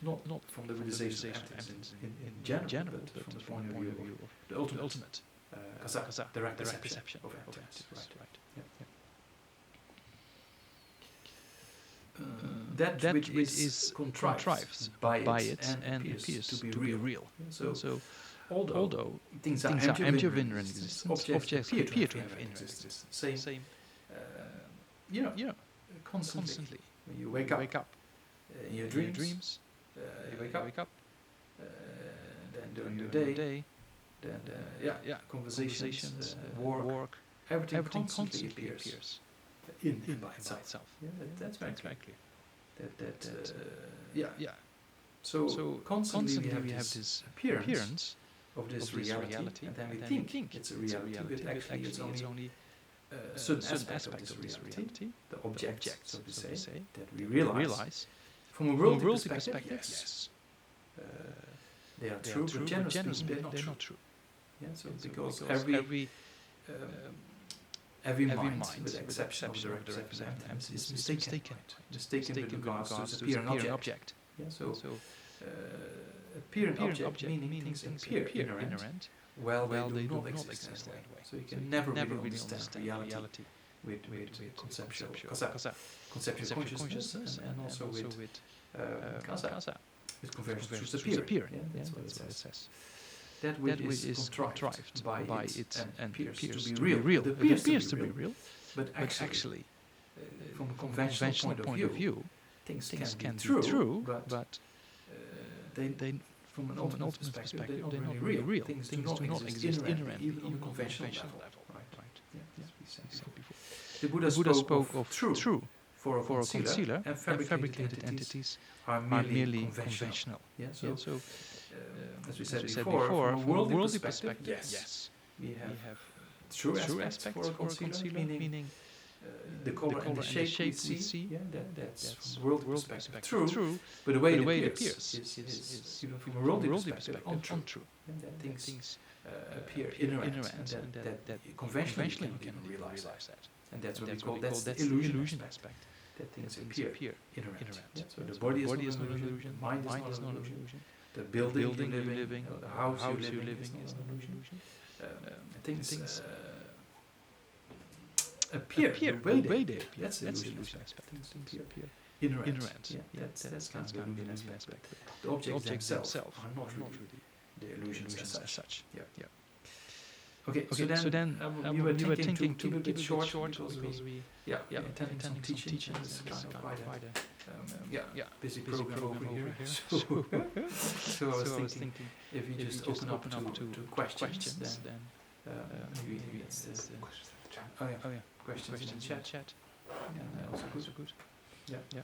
not from the realization of emptiness in general, but from the point of view of the ultimate kasa, direct perception of emptiness, right? That which is contrived by it and appears to be real. So although things are empty of inherent existence, objects appear to have inherent existence. Same. Constantly. When you wake up in your dreams, you wake up, then during the day, then conversations, work, everything constantly appears. in and by itself. Yeah, that's very clear. Yeah. So constantly we have this appearance of this reality, and then we think it's a reality, but actually it's only a certain aspect of this reality, the object, so to say, that we realize. From a worldly perspective, yes. They are true, but generally speaking, they're not true. Yeah, so because every mind, with the exception of the representative, is mistaken. Mistaken with regards to its appearance object. Yeah, so appearance object meaning things appear inherent, while they do not exist in that way. So you can never really understand reality with conceptual consciousness and also with kasa, with conversion to superior. Yeah, that's what it says. That which is contrived by it and appears to be real. It appears to be real, but actually, from a conventional point of view, things can be true, but they, from an ultimate perspective, they're not really real. Things do not exist inherently, even on a conventional level. Right? Yeah, as we said before. The Buddha spoke of true for a concealer, and fabricated entities are merely conventional. Yeah, so as we said before, from a worldly perspective, yes, we have true aspects for a concealer, meaning the color and the shape we see. Yeah, that's from a worldly perspective true, but the way it appears is even from a worldly perspective untrue. And that things appear inherent, and that conventionally you can realize that. And that's what we call the illusion aspect. That things appear inherent. Yeah, so the body is not an illusion, mind is not an illusion. The building you're living, the house you're living is not an illusion. Things appear the way they appear. That's the illusion aspect. Things appear inherent. Yeah, that's kind of the illusion aspect. The objects themselves are not really the illusions as such. Yeah. Okay, so then we were thinking to keep it short because we attending some teaching. It's kind of quite a busy program over here. So I was thinking if we just open up to questions, then maybe it's questions in the chat. Also good. Yeah.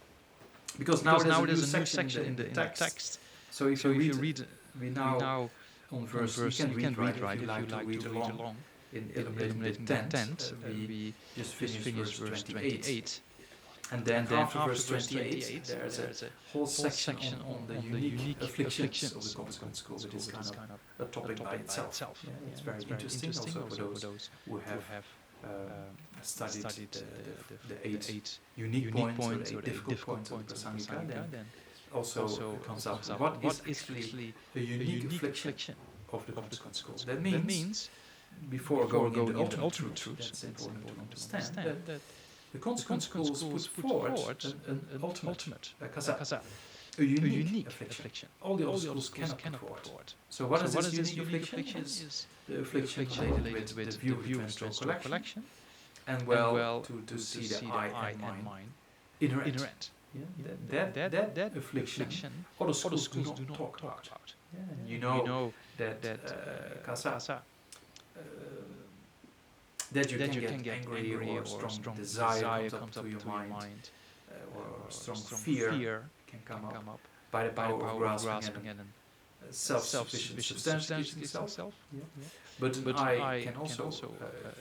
Because now there's a new section in the text. So if you read, we now on verse, you can read right if you like to read along in Illuminating the Tent. We just finished verse 28. And then after verse 28, there's a whole section on the unique afflictions of the consequent school, which is kind of a topic by itself. Yeah, it's very interesting also for those who have studied the 8 unique points or the 8 difficult points of the Prasangika. Then also comes out what is actually the unique affliction of the consequent school. That means before going into ultimate truth, that's important to understand that the consequent schools put forward an ultimate kasa, a unique affliction. All the other schools cannot put forward. So what is this unique affliction? Is the affliction related with the view of transcendental collection, and to see the I and mind inherent. Yeah, that affliction other schools do not talk about. Yeah, and you know that kasa, that you can get angry or strong desire comes up to your mind, or strong fear can come up by the power of grasping and self-sufficient substantiation itself. Yeah. But I can also,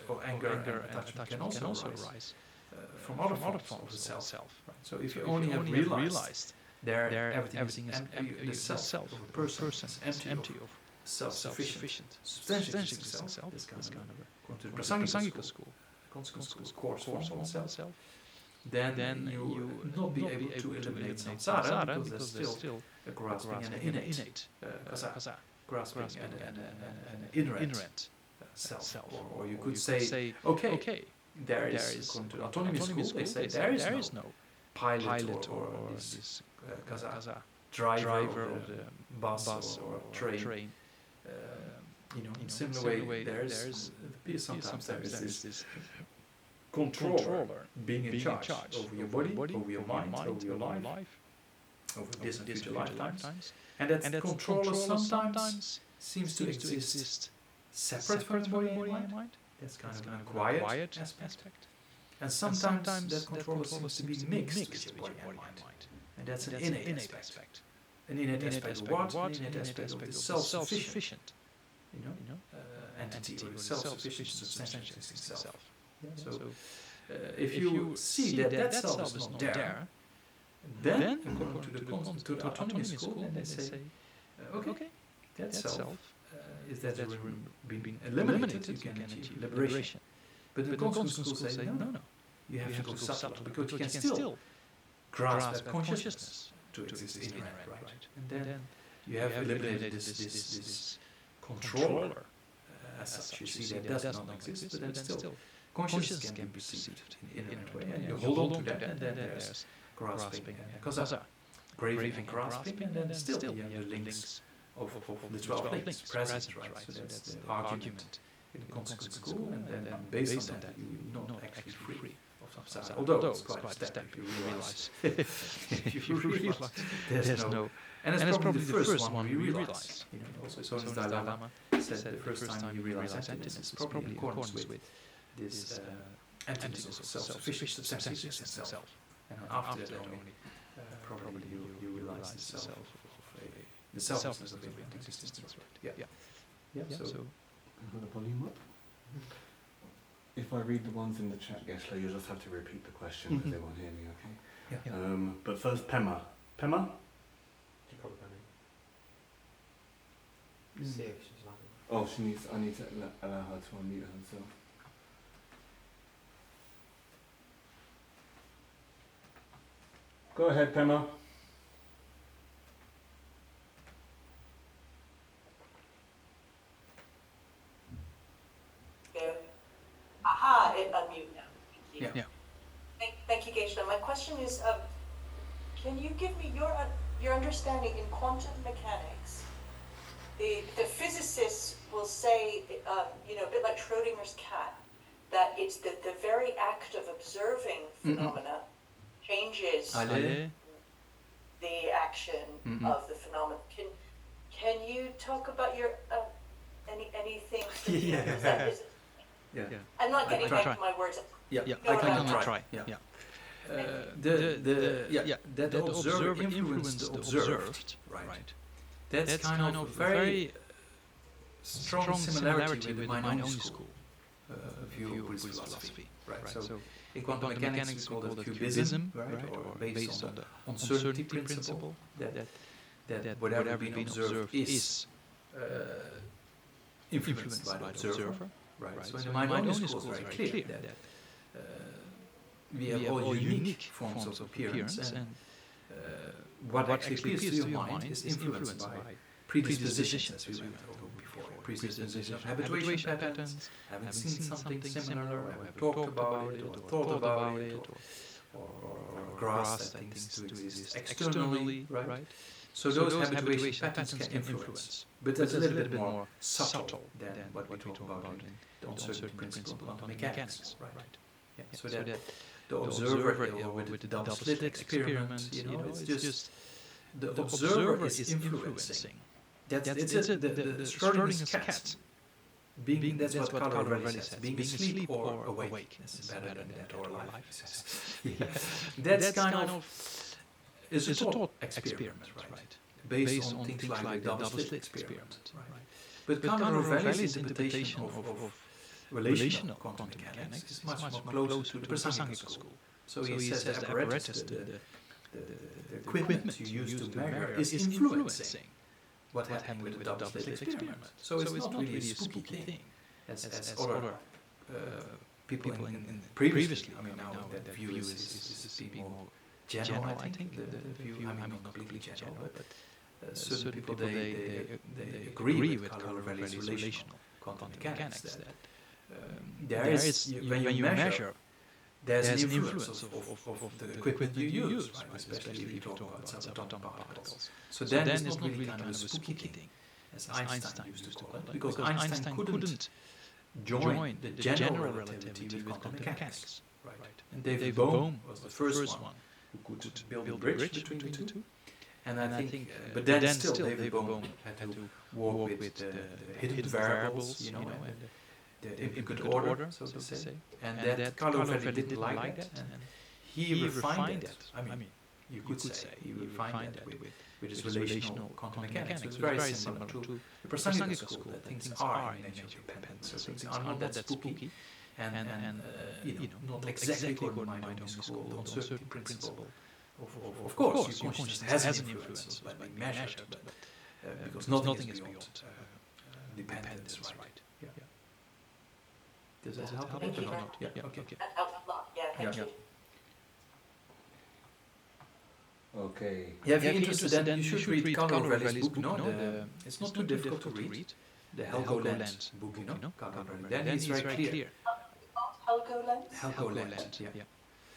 or anger and attachment can also arise from other forms of the self. Right. So if you only have realized there everything is the self of a person is empty of self-sufficient substantiation itself, this kind of according to the Prasangika school, consequent school's course form of self, then you will not be able to eliminate samsara because there's still a grasping and an innate kasa, grasping and an inherent self. Or you could say, okay, there is, according to the autonomy school, they say there is no pilot or this kasa, driver of the bus or train. In similar way, there's sometimes there is this controller being in charge over your body, over your mind, over your life, over this and future lifetimes. And that controller sometimes seems to exist separate from the body and mind. That's kind of an acquired aspect. And sometimes that controller seems to be mixed with your body and mind. And that's an innate aspect. An innate aspect of what? An innate aspect of the self-sufficient, entity, or the self-sufficient, substantial existing self. Yeah? So, if you see that self is not there, then, according to the autonomous school, then they say, okay, that self, if that has been eliminated, you can achieve liberation. But the conscious school say, no, you have to go subtler, because you can still grasp that consciousness to exist in your head, right? And then you have eliminated this controller, as such. You see that does not exist, but then still consciousness can be perceived in a way, and you hold on to that, and then there's grasping and kaza, craving and grasping, and then still you have the links of the 12 links present, right? So that's the argument in the consequent school, and then based on that, you're not actually free of samsara. Although it's quite a step if you realize. If you realize there's no. And it's probably the first one we realize. Also, so as Dalai Lama said, the first time you realize emptiness is probably in accordance with this emptiness of self-sufficient, substantial self. And after that only, probably you realize the selflessness of infinite existence. Yeah. So. Put the volume up. If I read the ones in the chat, Gesla, you'll just have to repeat the question because they won't hear me, okay? Yeah. But first, Pema. Pema? See if she's laughing. Oh, I need to allow her to unmute herself. Go ahead, Pema. Aha, it unmute now. Thank you. Yeah. Thank you, Geisha. My question is, can you give me your understanding in quantum mechanics? The physicists will say, a bit like Schrodinger's cat, that it's the very act of observing phenomena changes the action of the phenomena. Can you talk about your anything? Yeah. I'm not getting back to my words. I can try. That the observer influenced the observed, right? That's kind of a very strong similarity with my own school view of Buddhist philosophy, right? So in quantum mechanics we call that cubism, right? Or based on the uncertainty principle, that whatever being observed is influenced by the observer. Right. So in the mind only school is very clear that we have all unique forms of appearance, and what actually appears to your mind is influenced by predispositions, as we went over before. Predisposition of habituation patterns, having seen something similar, or having talked about it, or thought about it, or grasped that things to exist externally, right? So those habituation patterns can influence, but that's a little bit more subtle than what we talk about in the uncertainty principle of quantum mechanics, right? Yeah. So that the observer, or with the double slit experiment, it's just the observer is influencing. It's the Schrodinger's cat. That's what Carlo already says. Being asleep or awake. That's better than that or alive, he says. That's kind of is a thought experiment, right? Based on things like the double slit experiment, right? But Carlo Rovelli's interpretation of relational quantum mechanics is much more closer to the Prasangika school. So he says the apparatus, the equipment you use to measure is influencing what happened with the double slit experiment. So it's not really a spooky thing, as other people in previously. I mean, now that view is being more general, I think. The view, I'm not completely general, but certain people, they agree with Carlo Rovelli's relational quantum mechanics that there is, when you measure, there's an influence of the equipment you use, right? Especially if you talk about subatomic particles. So then it's not really kind of a spooky thing, as Einstein used to call it, because Einstein couldn't join the general relativity with quantum mechanics, right? And David Bohm was the first one who could build a bridge between the two. And I think, but then still David Bohm had to work with the hidden variables, implicate order, so to say. And that Carlo Velli didn't like that, and he refined it. I mean, you could say he refined that with his relational quantum mechanics. So it's very similar to the Prasangika school, that things are in nature dependent, so things are not that spooky, and not exactly according to mind-only school, on certain principle. Of course, your consciousness has an influence by being measured, but because nothing is beyond dependence, right? Yeah. Does that help? Thank you. Or not? Yeah. Okay. That helps a lot. Yeah, thank you. Okay. Yeah, if you're interested, then you should read Carlo Velli's book. It's not too difficult to read. The Helgoland book, Carlo Velli. Then he's very clear. Helgoland? Helgoland, yeah.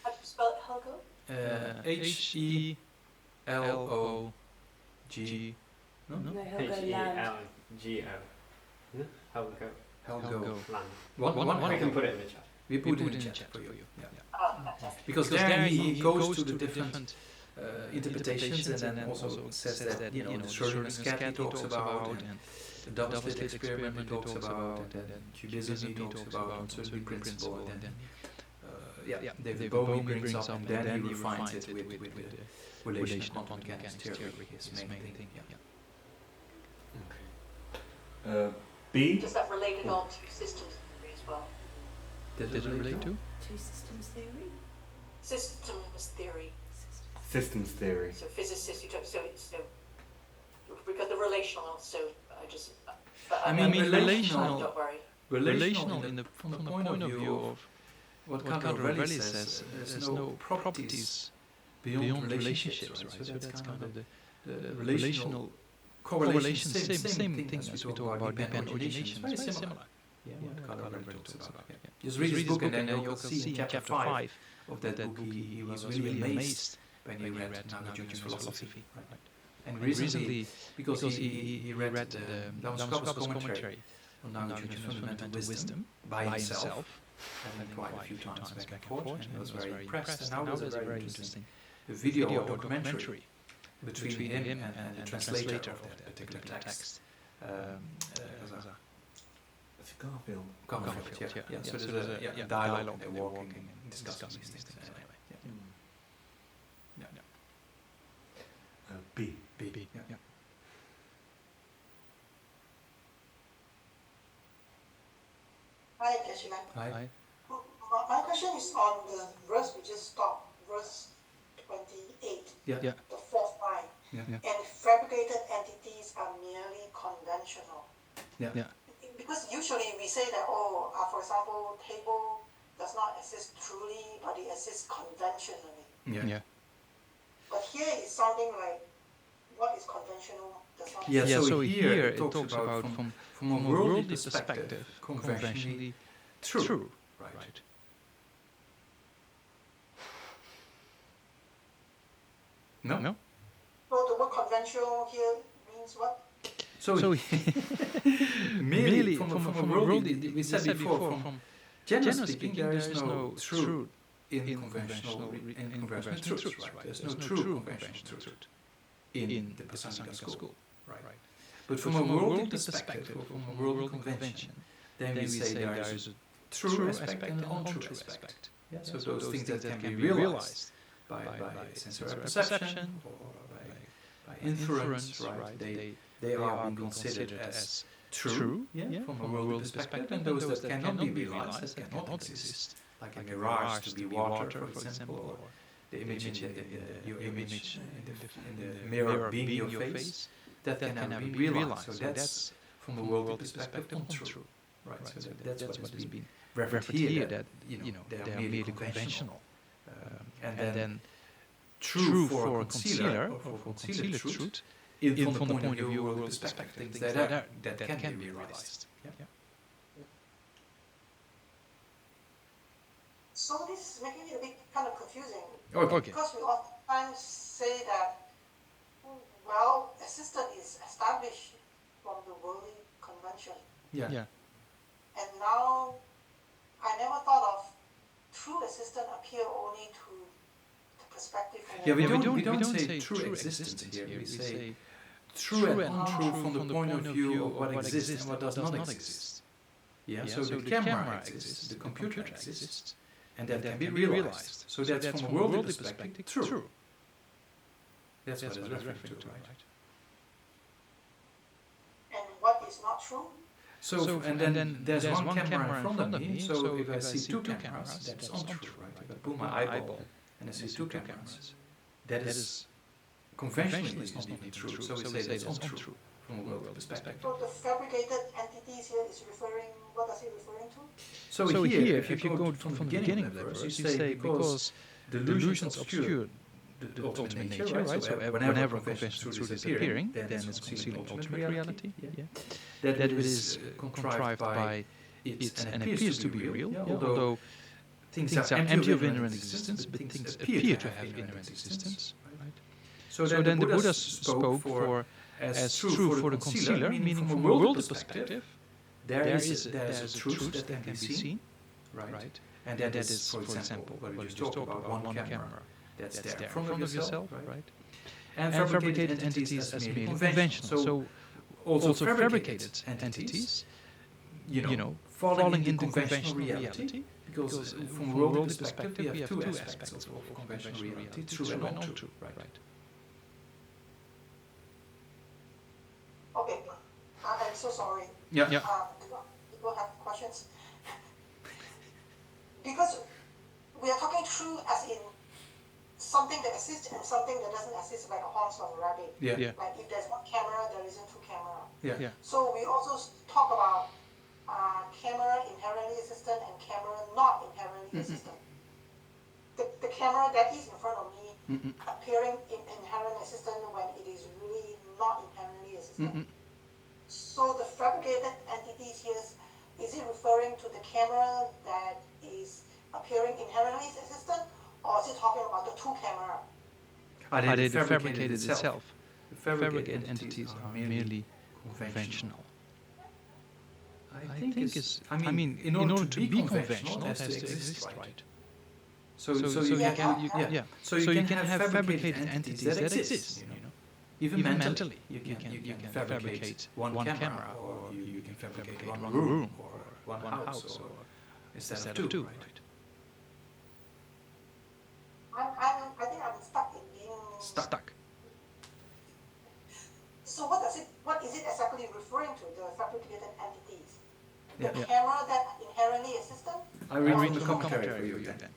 How do you spell it, Helgo? Helog. No? No, Helgoland. H-E-L-G-O. Helgo. Land. One We can put it in the chat. We put it in the chat for you. Yeah. Oh, fantastic. Because there he goes to the different interpretations, and then also says that the Schrödinger scat he talks about, and the double slit experiment he talks about, and then Cubism he talks about, uncertainty principle, and then David Bowie brings up, and then he refines it with the relational quantum mechanics theory, his main thing. B. Does that relate at all to systems theory as well? Does it relate to? Two systems theory? Systems theory. Systems theory. So physicists, you talk, so because the relational, so I just. I mean relational. Don't worry. Relational from the point of view of what Carlo Velli says, there's no properties beyond relationships, right? So that's kind of the relational correlation, same thing as we talk about dependent origination. It's very similar. Yeah, what Carlo Velli talks about. Just read his book, and then you'll see in chapter 5 of that book he was really amazed when he read Buddhist Philosophy. Right? And recently, because he read the Lama's commentary on Buddhist fundamental wisdom by himself, having quite a few times back and forth, and he was very impressed. And now there's a very interesting video documentary between him and the translator of that particular text. It's Garfield. Garfield, yeah. So there's a dialogue, and they're walking and discussing these things. Anyway. B. Yeah. Hi, Keshima. Hi. My question is on the verse we just stopped, verse 28, Yeah. the fourth line. Yeah. And fabricated entities are merely conventional. Yeah. Because usually we say that, for example, table does not exist truly, but it exists conventionally. Yeah. But here it's sounding like what is conventional does not Yeah, exist. so here it talks about from a worldly perspective, conventionally true. Right. No? So the word conventional here means what? So merely from a worldly, we said before, from generally speaking, there is no truth in conventional truths, right? There's no true conventional truth in the Prasangika school, right? But from a worldly perspective, or from a worldly convention, then we say there is a true aspect and an untrue aspect. Yeah? So those things that can be realized by sensory perception or by inference, right? They are being considered as true, from a worldly perspective, and those that cannot be realized, that cannot exist, like a mirage to be water, for example, or the image your image in the mirror being your face, that cannot be realized. So that's from a worldly perspective untrue, right? So that's what is being referred here, that they are merely conventional, and then true for a concealer or for concealed truth. From the point of view of world perspective, things that can be realized. Yeah. So this is making it a bit kind of confusing. Okay. Because we oftentimes say that, well, existence is established from the worldly convention. Yeah. And now, I never thought of true existence appear only to the perspective. We don't say true existence here. We say true and untrue from the point of view of what exists and what does not exist. So the camera exists, the computer exists, and that can be realized. So that's from a worldly perspective true. That's what it's referring to, right? And what is not true? So and then there's one camera in front of me, so if I see two cameras, that's untrue, right? If I pull my eyeball and I see two cameras, that is conventionally is not even true, so we say that's untrue from a worldly perspective. So the fabricated entities here is referring, what is it referring to? So here, if you go from the beginning of the verse, you say because delusions obscure the ultimate nature, right? So whenever conventional truth is appearing, then it's concealing ultimate reality. That it is contrived by it and appears to be real, although things are empty of inherent existence, but things appear to have inherent existence. Right? So then the Buddha spoke for as true for the concealer, meaning from a worldly perspective, there's a truth that can be seen, right? And that is, for example, what we just talked about, one camera that's there in front of yourself, right? And fabricated entities as merely conventional. So also fabricated entities, falling into conventional reality, because from a worldly perspective, we have two aspects of conventional reality, true and untrue, right? Okay, I'm so sorry. Yeah. People have questions. Because we are talking true as in something that exists and something that doesn't exist, like a horse or a rabbit. Like if there's one camera, there isn't two camera. So we also talk about camera inherently existent and camera not inherently existent. The camera that is in front of me appearing inherently existent when it is really not inherently existent. So the fabricated entities here, is it referring to the camera that is appearing inherently existent, or is it talking about the two camera? The fabricated itself. The fabricated entities are merely conventional. I think in order to be conventional, it has to exist, right? So you can have fabricated entities that exist. Even mentally, you can fabricate one camera, or you can fabricate one room, or one house, or instead of two, right? I think I'm stuck in being stuck. So what is it exactly referring to, the fabricated entities? The Yeah. camera that inherently existent? I read the commentary for you then.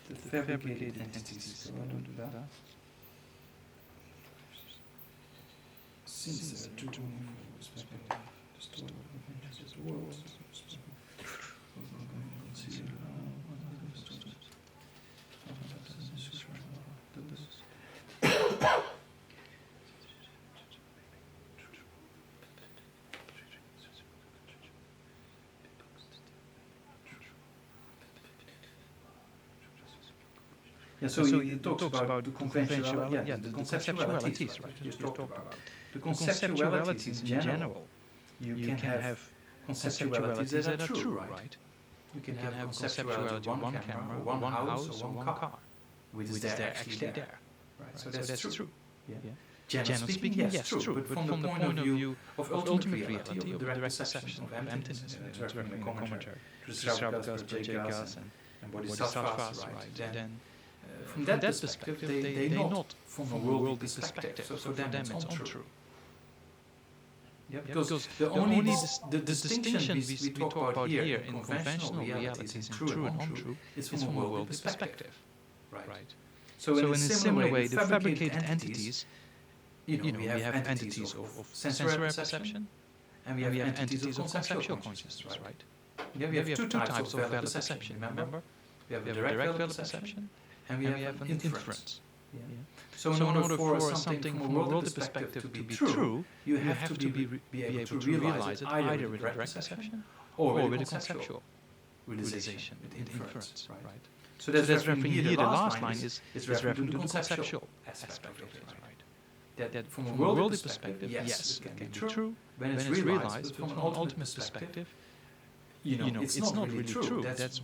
The fabricated entities. Since the true perspective, the story of the world. So he talks about the conventionality, the conceptualities, right? You talk about the conceptualities in general. You can have conceptualities that are true, right? You can have conceptuality of one camera, one house, or one car, which is there actually there, right? So that's true. Generally speaking, yes, true. But from the point of view of ultimate reality, of direct perception of emptiness, in the commentary, Shravakas, Jayakas, and Bodhisattvas, right? Then from that perspective, they not from a worldly perspective. So for them, it's untrue. Because the distinction we talk about here in conventional realities, in true and untrue, is from a worldly perspective, right? So in a similar way, the fabricated entities, we have entities of sensory perception, and we have entities of conceptual consciousness, right? We have two types of valid perception. Remember, we have a direct valid perception. And we have an inference. So in order for something from a worldly perspective to be true, you have to be able to realize it either with direct perception or with a conceptual realization, with inference, right? So that's referring here, the last line is referring to the conceptual aspect of it, right? that from a worldly perspective, yes, it can be true when it's realized, but from an ultimate perspective, it's not really true. That's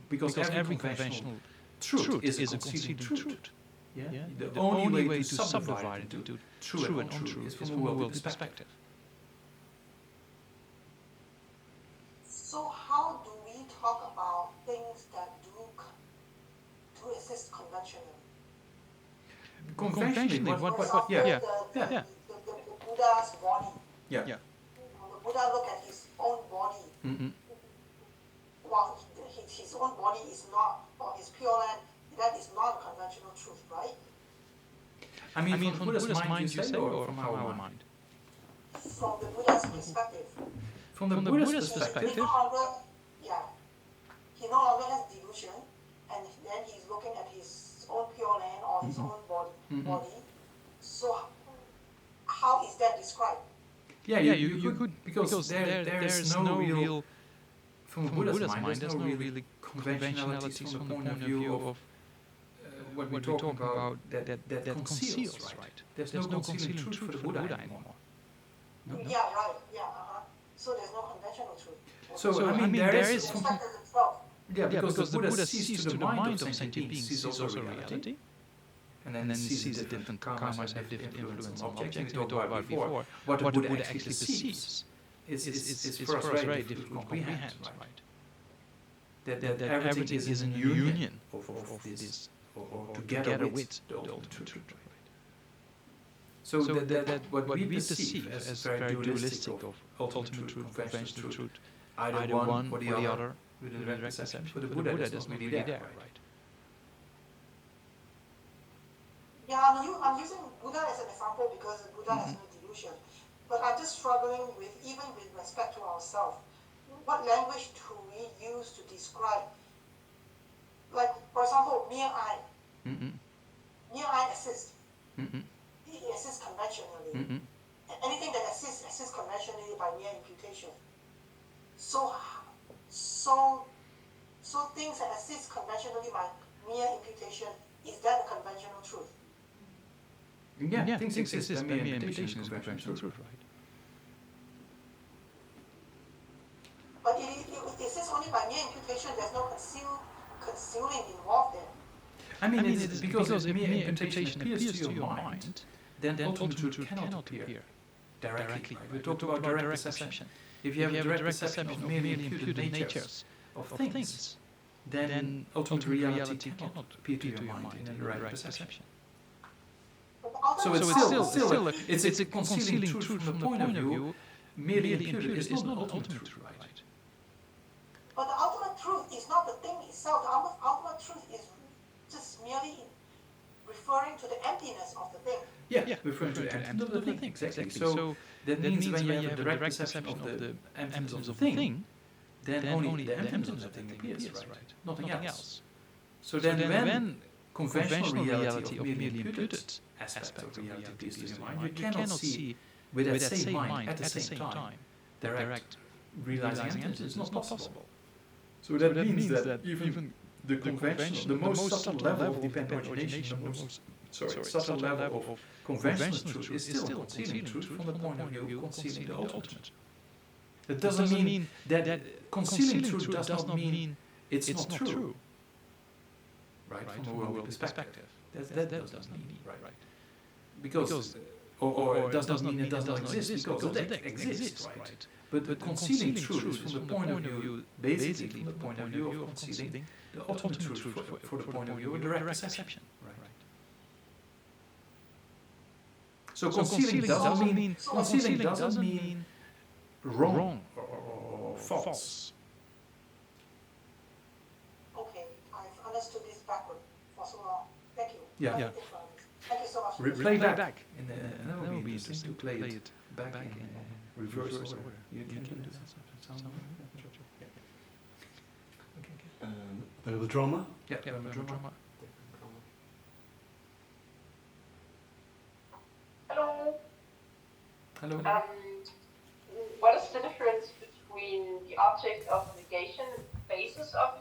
because every conventional truth is a concealing truth. Yeah? The only way to subdivide it into true and untrue is from a worldly perspective. So how do we talk about things that do exist conventionally? Conventionally, For example, the Buddha's body. Yeah. When the Buddha look at his own body, well, his own body is not, or his pure land, that is not a conventional truth, right? I mean from the Buddhist mind, you say, or from our mind? From the Buddha's perspective. From the Buddhist perspective? He no longer has delusion, and then he's looking at his own pure land or his own body. So how is that described? Yeah, you could, because there's no real, from a Buddhist mind, there's no really conventionalities from the point of view of what we're talking about that conceals, right? There's no concealing truth for the Buddha anymore. No? Yeah, right, so there's no conventional truth. So I mean, there is... Yeah, because the Buddha sees to the mind of sentient beings, sees also reality, and then sees that different karmas have different influence on objects. We talked about before. What the Buddha actually perceives is for us very difficult to comprehend, right? That everything is in union of this, or together with the ultimate truth. So that what we perceive as very dualistic of ultimate truth, conventional truth, either one or the other, with a direct perception, for the Buddha is not really there, right? Yeah, I'm using Buddha as an example because Buddha has no delusion. But I'm just struggling with, even with respect to ourselves, what language do we use to describe, like, for example, mere I. Mere I exists. It exists conventionally. Anything that exists conventionally by mere imputation. So things that exist conventionally by mere imputation, is that a conventional truth? Yeah, things exist by mere imputation is conventional truth, right? But it exists only by mere imputation, there's no concealing involved there. I mean it's because if mere imputation appears to your mind, then ultimate truth cannot appear directly. Right? We talked about direct perception. If you have a direct perception of merely imputed natures of things, then ultimate reality cannot appear to your mind in a direct perception. So it's a concealing truth from the point of view. Merely imputed is not ultimate truth, right? But the ultimate truth is not the thing itself. The ultimate truth is just merely referring to the emptiness of the thing. Yeah, referring to the emptiness of the thing, exactly. So that means when you have a direct perception of the emptiness of the thing, then only the emptiness of the thing appears, right? Nothing else. So then when conventional reality of merely imputed aspect of reality appears to your mind, you cannot see with that same mind at the same time direct realizing emptiness is not possible. So that means that even the conventional, the most subtle level of dependent origination, the most subtle level of conventional truth is still concealing truth from the point of view of concealing the ultimate. That doesn't mean that concealing truth does not mean it's not true, right? From a worldly perspective. That does not mean, right? Because, or it does not mean it does not exist, because it exists, right? But concealing truth is from the point of view, basically from the point of view of concealing the ultimate truth for the point of view of direct perception, right? So concealing doesn't mean wrong or false. Okay, I've understood this backward for so long. Thank you. Yeah. Thank you so much. Play back. And that would be interesting to play it back in reverse order. You can do that. The drama? Yeah, the drama. Hello. Hello. What is the difference between the object of negation and the basis of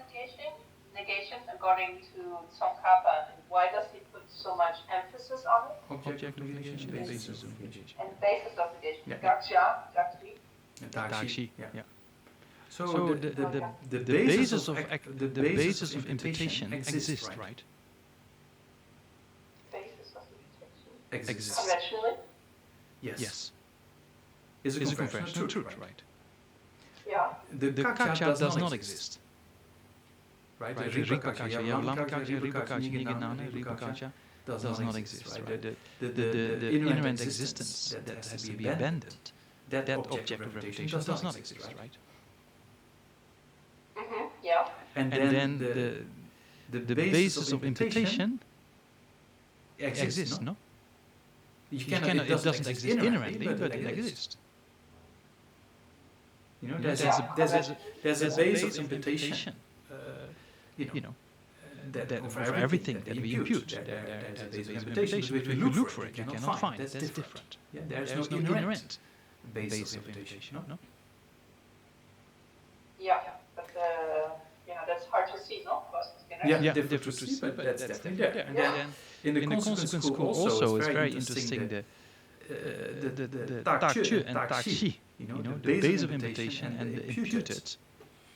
negation according to Tsongkhapa, and why does he put so much emphasis on it. Object of negation, basis of negation. And basis of negation. Yeah. Dakshi. Dakshi. Yeah. So The basis of imputation exists, right? Basis of negation. Exists. Conventionally? Yes. Is Is a conventional truth, right? Yeah. The Kakya does not exist. Right? Right? The The Ripa Rikakakya, Kakya, Lam Kakya, Kakya, Ripa Rikakakya, Kakya, Niginana, Ripa Ripa Kakya Kakya does not exist, right? The inherent existence that has to be abandoned, that object of reputation does not exist, right? Mm-hmm. Yeah. And And then the basis of imputation exists, no? You It doesn't exist inherently, but it exists. You know, There's there's a base of imputation. You know, That for everything that we impute, there's a base of imputation. But if you look for it, you cannot find it. That's different. Yeah, There's no inherent base of imputation, no? Yeah. But that's hard to see, no? Yeah, difficult to see, but that's definitely there. And then in the consequence school also, it's very interesting the Takchu and Takshi, you know, the base of imputation and the imputed,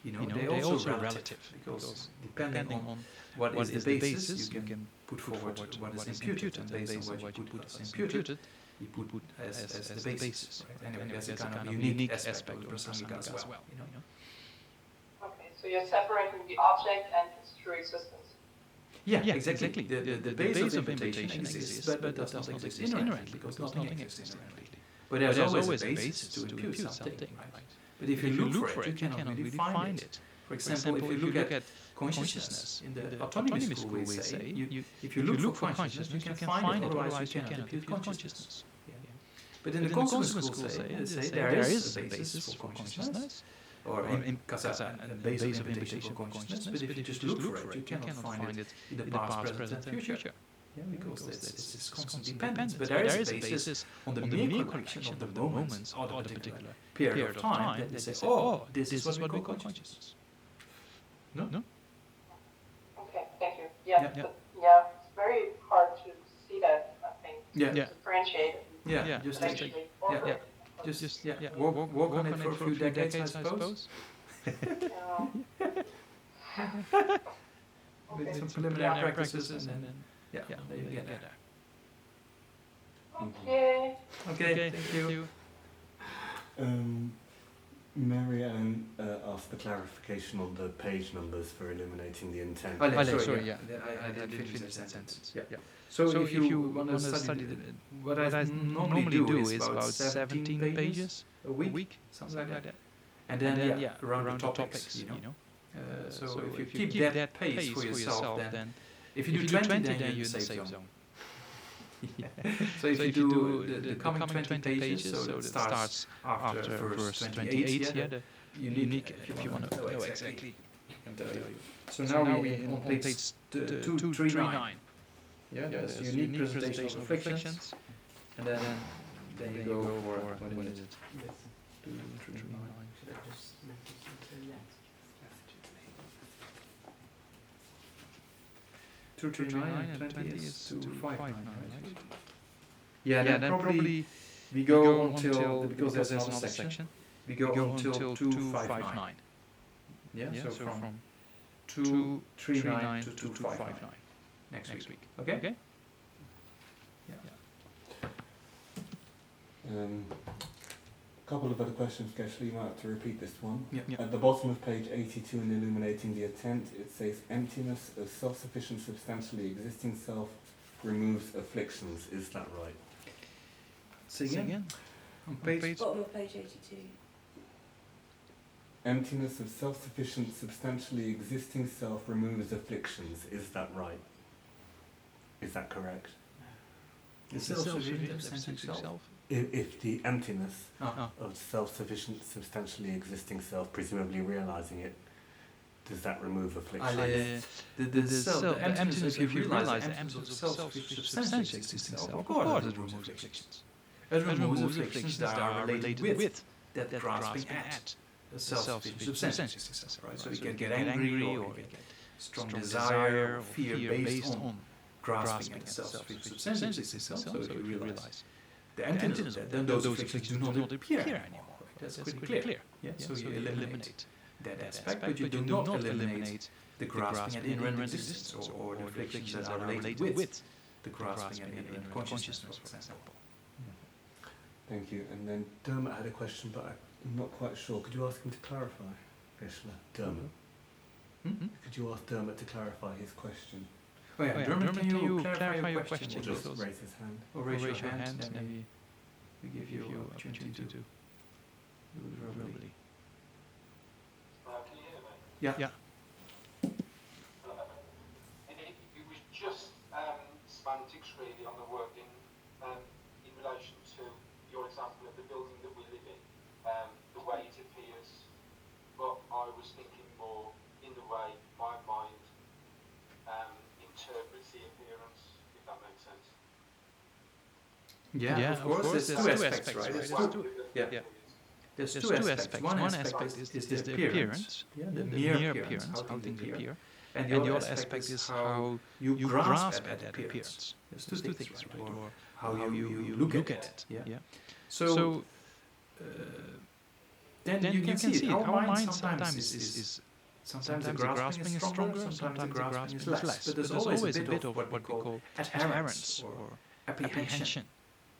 you know, they also relative, because depending on what is the basis, you can put forward what is imputed, and based on what you put as imputed, you put as the basis, right? Anyway, that's a kind of unique aspect of Prasangika as well, you know. Okay, so you're separating the object and its true existence. Yeah, exactly. The base of imputation exists, but does not exist inherently, because nothing exists inherently. But there's always a basis to impute something, right? But if you look for it, you cannot really find it. For example, if you look at consciousness, in the autonomy school we say, if you look for consciousness, you can find it, otherwise you cannot impute consciousness. But in the consequence school they say there is a basis for consciousness, or in Kasa, a base of imputation for consciousness, but if you just look for it, you cannot find it in the past, present, and future. Yeah, because it's constant dependence. But there is a basis on the mere collection of the moments of a particular period of time that they say, oh, this is what we call consciousness. No? Okay, thank you. Yeah, Yeah. It's very hard to see that, I think. Yeah. To differentiate it. Yeah, just Actually, work on it for a few decades, I suppose. With some preliminary practices, and then there you get there. Okay, thank you. Mary Ellen asked the clarification on the page numbers for illuminating the intent. Sorry, I didn't finish that sentence. Yeah. So if you want to study what I normally do is about 17 pages a week, something like that. And then around the topics, you know. So if you keep that pace for yourself, then if you do 20, then you're in the safe zone. So if you do the coming 20 pages, so it starts after verse 28, the unique, if you want to know exactly, I can tell you. So now we're on page 239. Yeah, that's unique presentation of reflections. And then you go for, what is it? 239. 239 and 20 is 259, right? Yeah, then probably we go until, because there's another section, we go until 259. Yeah, so from 239 to 259 next week. Okay? A couple of other questions, actually, you might have to repeat this one. Yeah. At the bottom of page 82 in Illuminating the Intent, it says, emptiness of self-sufficient substantially existing self removes afflictions. Is that right? Say again? On page... Bottom of page 82. Emptiness of self-sufficient substantially existing self removes afflictions. Is that right? Is that correct? The self-sufficient substantial self? If the emptiness of self-sufficient substantially existing self, presumably realizing it, does that remove affliction? The emptiness, if you realize the emptiness of self-substantially existing self, of course it removes afflictions. It removes afflictions that are related with that grasping at a self-sufficient substantially existing self, right? So you can get angry, or you can get strong desire or fear based on grasping at the self-supreme subsistence itself. So if you realize the emptiness of that, then those afflictions do not appear anymore. That's pretty clear. Yeah? So you eliminate that aspect, but you do not eliminate the grasping at inherent existence, or the afflictions that are related with the grasping at inherent consciousness, for example. Thank you. And then Dermot had a question, but I'm not quite sure. Could you ask him to clarify, Geshe-la? Dermot? Could you ask Dermot to clarify his question? Oh yeah, Dermot, can you clarify your question? Or just raise his hand. Or raise your hand, and then we give you an opportunity to do it verbally. Can you hear me? Yeah. It was just semantics really on the wording in relation to your example of the building that we live in, the way it appears, but I was thinking more in the way my mind interprets the appearance, if that makes sense. Yeah, of course. There's two aspects, right? There's two aspects. One aspect is the appearance, the mere appearance, how things appear. And the other aspect is how you grasp at that appearance. There's two things, right? Or how you look at it. Yeah. So then you can see it. Our mind sometimes is sometimes the grasping is stronger, sometimes the grasping is less. But there's always a bit of what we call adherence or apprehension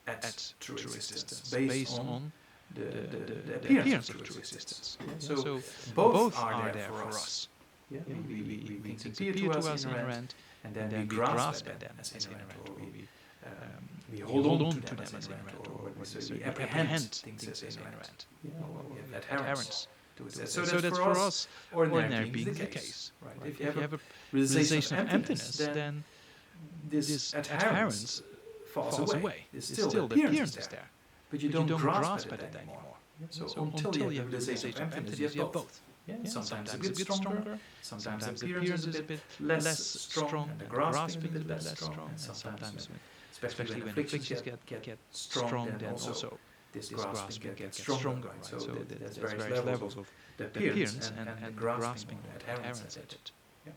at true existence, based on the appearance of true existence. So both are there for us. Yeah? We things appear to us inherent, and then we grasp at them as inherent, or we hold on to them as inherent, or we apprehend things as inherent. We have adherence to it. So that's for us ordinary being the case. Right? If you have a realization of emptiness, then this adherence falls away. Still the appearance is there, but you don't grasp at it anymore. So until you have a realization of emptiness, you have both. Sometimes a bit stronger, sometimes the appearance is a bit less strong, and the grasping is a bit less strong, and sometimes, especially when afflictions get strong, then also this grasping gets stronger. Right? So there's various levels of the appearance and the grasping, the adherence at it. Yeah,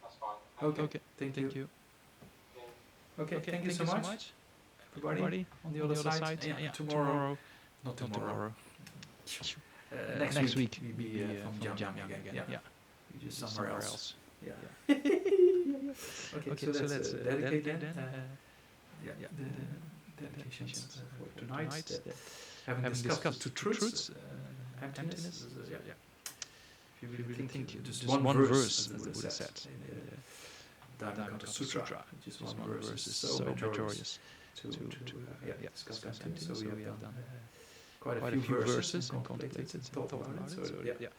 that's fine. Okay, thank you. Okay, thank you so much. Everybody on the other side. Yeah, tomorrow. Not tomorrow. Next week we'll be from Jamyang again. Yeah. We just somewhere else. Yeah. Okay, so let's dedicate then. The dedications for tonight. Having discussed the two truths, emptiness. If you really think, just one verse, as the Buddha said in the Dhammapada Sutra, just one verse is so notorious to discuss emptiness. So we have done quite a few verses and contemplated and thought about it.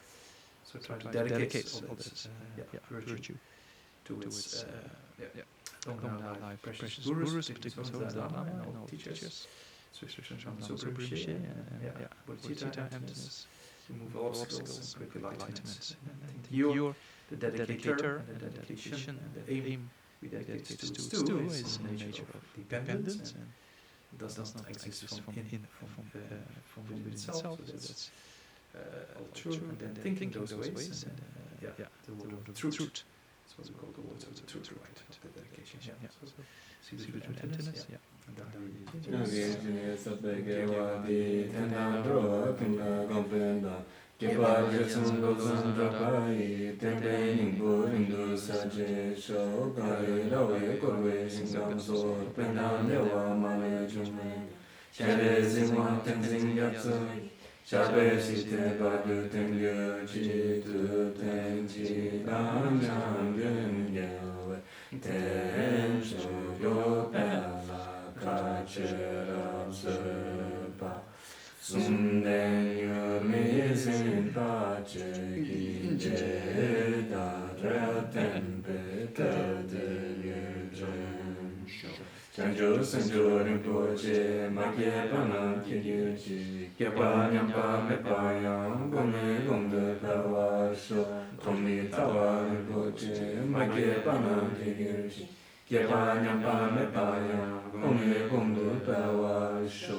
So try to dedicate all this virtue to its long life precious gurus, particularly the Dalai Lama and all teachers. So appreciate bodhicitta, emptiness, remove all obstacles, and great enlightenment. You're the dedicator, and the dedication, and the aim we dedicate to is in the nature of dependence, and does not exist from within itself. So that's all true. And then thinking those ways, and the word of truth. That's what we call the words of the truth, right? The dedication. So see the truth and emptiness. Sunden yurmizin pace gince da tempe Sanjo sanjo rinpoche makye panan kiryuchi Kyepa nyampa me payam gome gomde pawasho Tomi tawa rinpoche makye panan kiryuchi Kyepa nyampa me payam gome gomde pawasho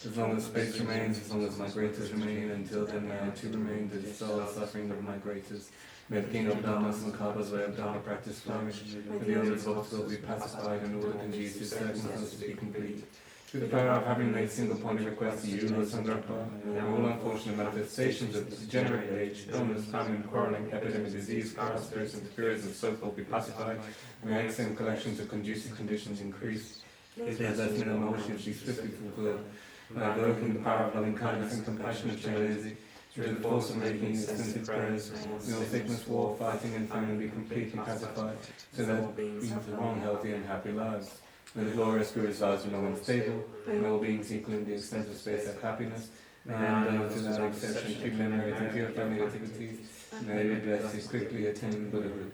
As long as space remains, as long as migrators remain, until then too remain the dull suffering of migrators. May the king of Dharmas and Kaba's way of Dharma practice flourish. May the old results will be pacified and all the conducive circumstances be complete. Through the power of having made single-pointed requests to you, Lord Sangrapa, and all unfortunate manifestations of the degenerate age, illness, famine, quarrelling, epidemic, disease, power, spirits, and spirits, and so forth be pacified, and may excellent collections of conducive conditions increase. If there's no my wishes be swiftly fulfilled, by evoking the power of loving kindness and compassion of charity, through the force of making extensive prayers, may all sickness, war, fighting, and famine be completely pacified, so that we have long, healthy, and happy lives. May the glorious Guru's lives be long and stable, may all beings equal in the extent of space have happiness, and without exception, keep venerating pure family activities, may we blessed quickly attain Buddhahood.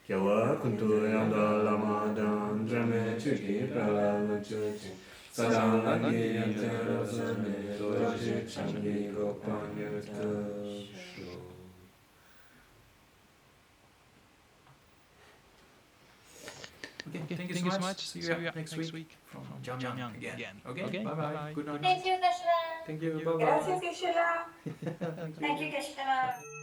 Kyawa kuntu yanda lama dan drame chuki prala chuki sadam lagi yantara zane doji changi gopanyata shu. Okay, thank you so much. See you next week from Jamyang again. Okay, bye-bye. Good night. Thank you, Krishna. Thank you, bye-bye. Gracias, Geshe-la. Thank you. Thank you, Geshe-la.